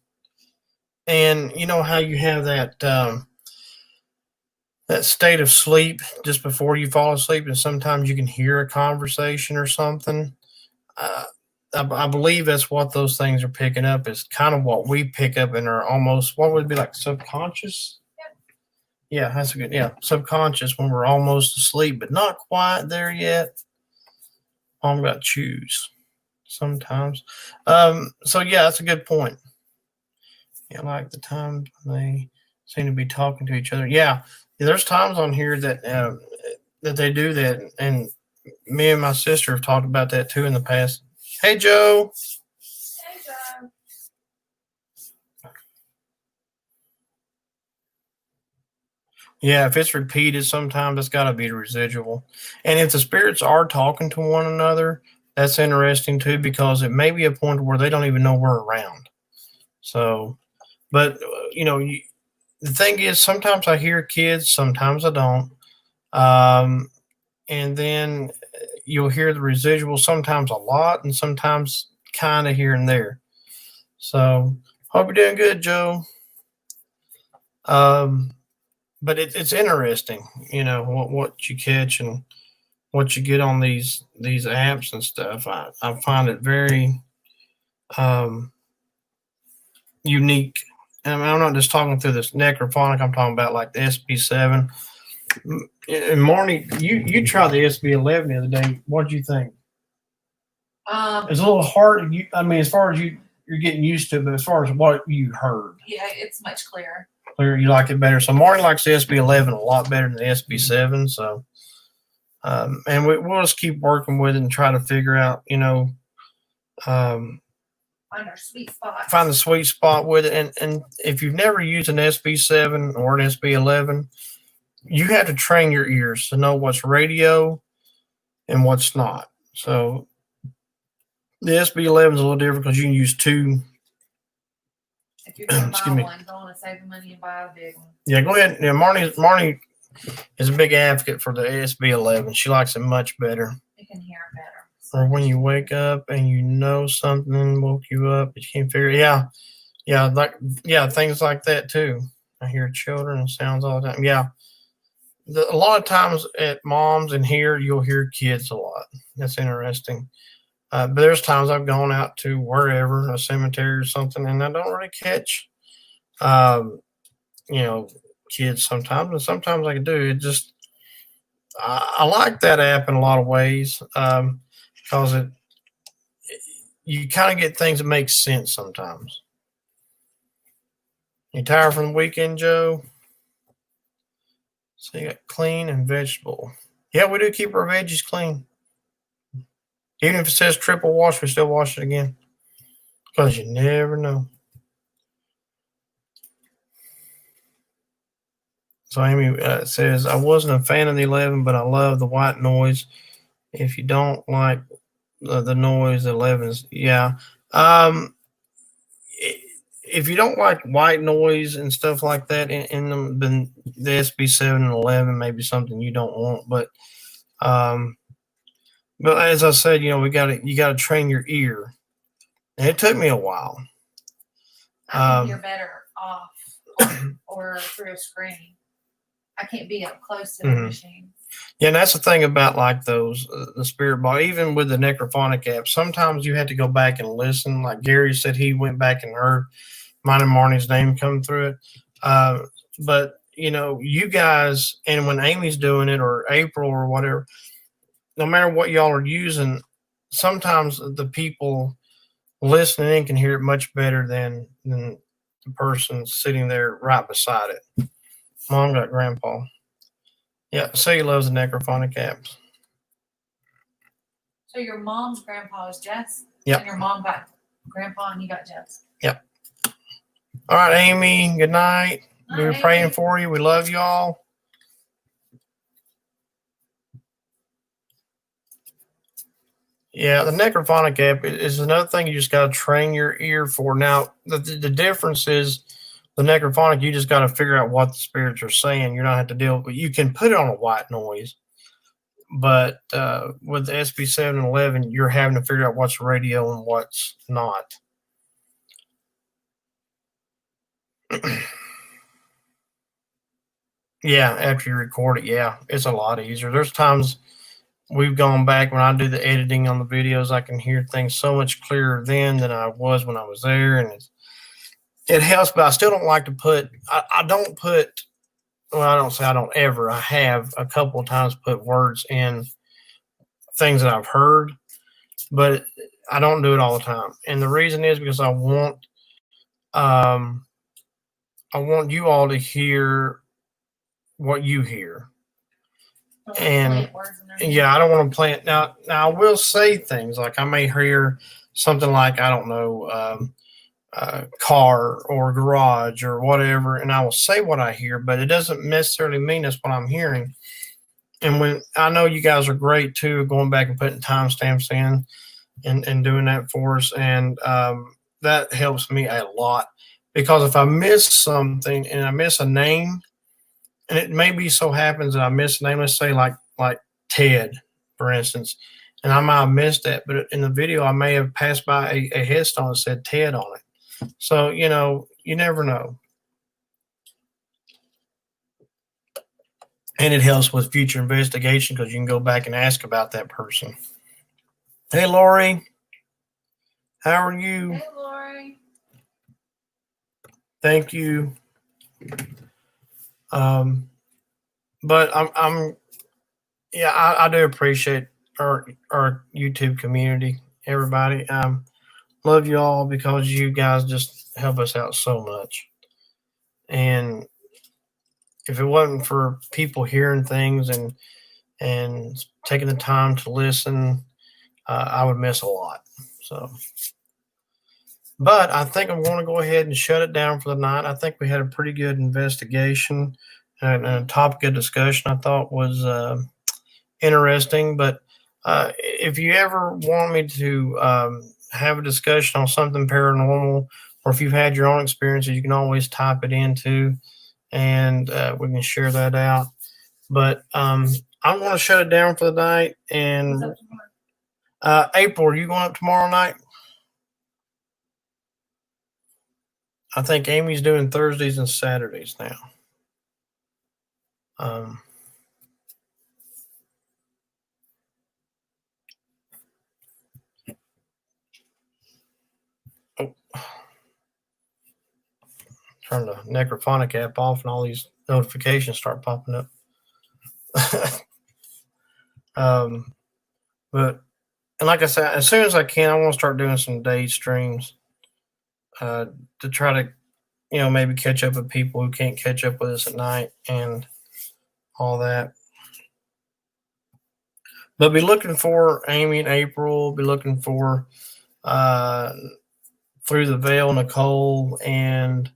And you know how you have that that state of sleep just before you fall asleep, and sometimes you can hear a conversation or something. I believe that's what those things are picking up. Is kind of what we pick up in our almost what would it be like subconscious. Yeah, that's a good subconscious when we're almost asleep, but not quite there yet. I'm got to choose sometimes. So yeah, that's a good point. Yeah, like the times they seem to be talking to each other. Yeah, there's times on here that that they do that, and me and my sister have talked about that too in the past. Hey, Joe. Hey, Joe. Yeah, if it's repeated, sometimes it's got to be the residual. And if the spirits are talking to one another, that's interesting too, because it may be a point where they don't even know we're around. So, but the thing is, sometimes I hear kids, sometimes I don't. And then you'll hear the residual sometimes a lot, and sometimes kind of here and there. So, hope you're doing good, Joe. But it's interesting, what you catch and what you get on these apps and stuff. I find it very unique. And I'm not just talking through this necrophonic. I'm talking about like the SB7. And Marnie, you tried the SB11 the other day. What did you think? It's a little hard. As far as you're getting used to it, but as far as what you heard, Yeah, it's much clearer. You like it better. So Marty likes the SB11 a lot better than the SB7. So, and we'll just keep working with it and try to figure out, Find our sweet spot. Find the sweet spot with it. And if you've never used an SB7 or an SB11, you have to train your ears to know what's radio and what's not. So the SB11 is a little different because you can use two. If you're going to buy one, don't want to save the money and buy a big one. Yeah, go ahead. Yeah, Marnie is a big advocate for the SB11. She likes it much better. You can hear it better. Or when you wake up and you know something woke you up, but you can't figure it. Yeah, things like that too. I hear children and sounds all the time. Yeah. A lot of times at moms and here, you'll hear kids a lot. That's interesting. But there's times I've gone out to wherever, a cemetery or something, and I don't really catch, kids sometimes. And sometimes I can do it. Just, I like that app in a lot of ways because you kind of get things that make sense sometimes. You tired from the weekend, Joe? So you got clean and vegetable. Yeah, we do keep our veggies clean. Even if it says triple wash, we still wash it again. Because you never know. So Amy says, I wasn't a fan of the 11, but I love the white noise. If you don't like the noise, the 11s, yeah. Um, if you don't like white noise and stuff like that in them, then the SB7 and 11 may be something you don't want. But as I said, you know, you got to train your ear. And it took me a while. I think you're better off or through a screen. I can't be up close to the machine. Yeah, and that's the thing about like those the spirit box. Even with the necrophonic app, sometimes you had to go back and listen. Like Gary said, he went back and heard mine and Marnie's name come through it. But you know, you guys, and when Amy's doing it or April or whatever, no matter what y'all are using, sometimes the people listening in can hear it much better than the person sitting there right beside it. Mom got grandpa. Yeah, so he loves the necrophonic apps. So your mom's grandpa is Jess? Yep. And your mom got grandpa and you got Jess? Yep. All right, Amy, good night. We were praying Amy. for you. We love you all. Yeah, the necrophonic app is another thing you just got to train your ear for. Now, the difference is the necrophonic, you just got to figure out what the spirits are saying. You're not have to deal with. You can put it on a white noise, but with the SB7 and 11, you're having to figure out what's radio and what's not. Yeah, after you record it, yeah, it's a lot easier. There's times we've gone back when I do the editing on the videos, I can hear things so much clearer then than I was when I was there, and it helps. But I still don't like to put. I don't put. Well, I don't say I don't ever. I have a couple of times put words in things that I've heard, but I don't do it all the time. And the reason is because I want you all to hear what you hear. And yeah, I don't want to plant now. Now I will say things like I may hear something like I don't know, car or garage or whatever, and I will say what I hear, but it doesn't necessarily mean that's what I'm hearing. And when I know you guys are great too, going back and putting timestamps in and doing that for us, and that helps me a lot because if I miss something and I miss a name. And it maybe so happens that I missed a name, let's say like Ted, for instance, and I might have missed that, but in the video I may have passed by a headstone that said Ted on it. So, you know, you never know. And it helps with future investigation because you can go back and ask about that person. Hey, Lori. How are you? Hey, Lori. Thank you. But I do appreciate our YouTube community, everybody. Love you all because you guys just help us out so much. And if it wasn't for people hearing things and taking the time to listen, I would miss a lot. So, but I think I'm going to go ahead and shut it down for the night. I think we had a pretty good investigation and a topic of discussion I thought was interesting. But if you ever want me to have a discussion on something paranormal, or if you've had your own experiences, you can always type it into, and we can share that out. But I'm going to shut it down for the night. And April, are you going up tomorrow night? I think Amy's doing Thursdays and Saturdays now. Turn the necrophonic app off and all these notifications start popping up. But and like I said, as soon as I can, I want to start doing some day streams to try to, maybe catch up with people who can't catch up with us at night and all that. But be looking for Amy and April. Be looking for Through the Veil, Nicole, and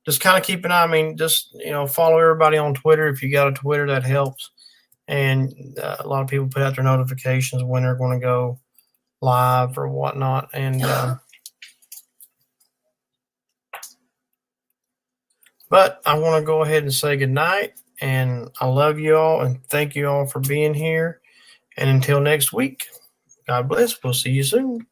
just kind of keep an eye. I mean, just follow everybody on Twitter. If you got a Twitter, that helps. And a lot of people put out their notifications when they're going to go live or whatnot. And but I want to go ahead and say good night. And I love you all and thank you all for being here. And until next week, God bless. We'll see you soon.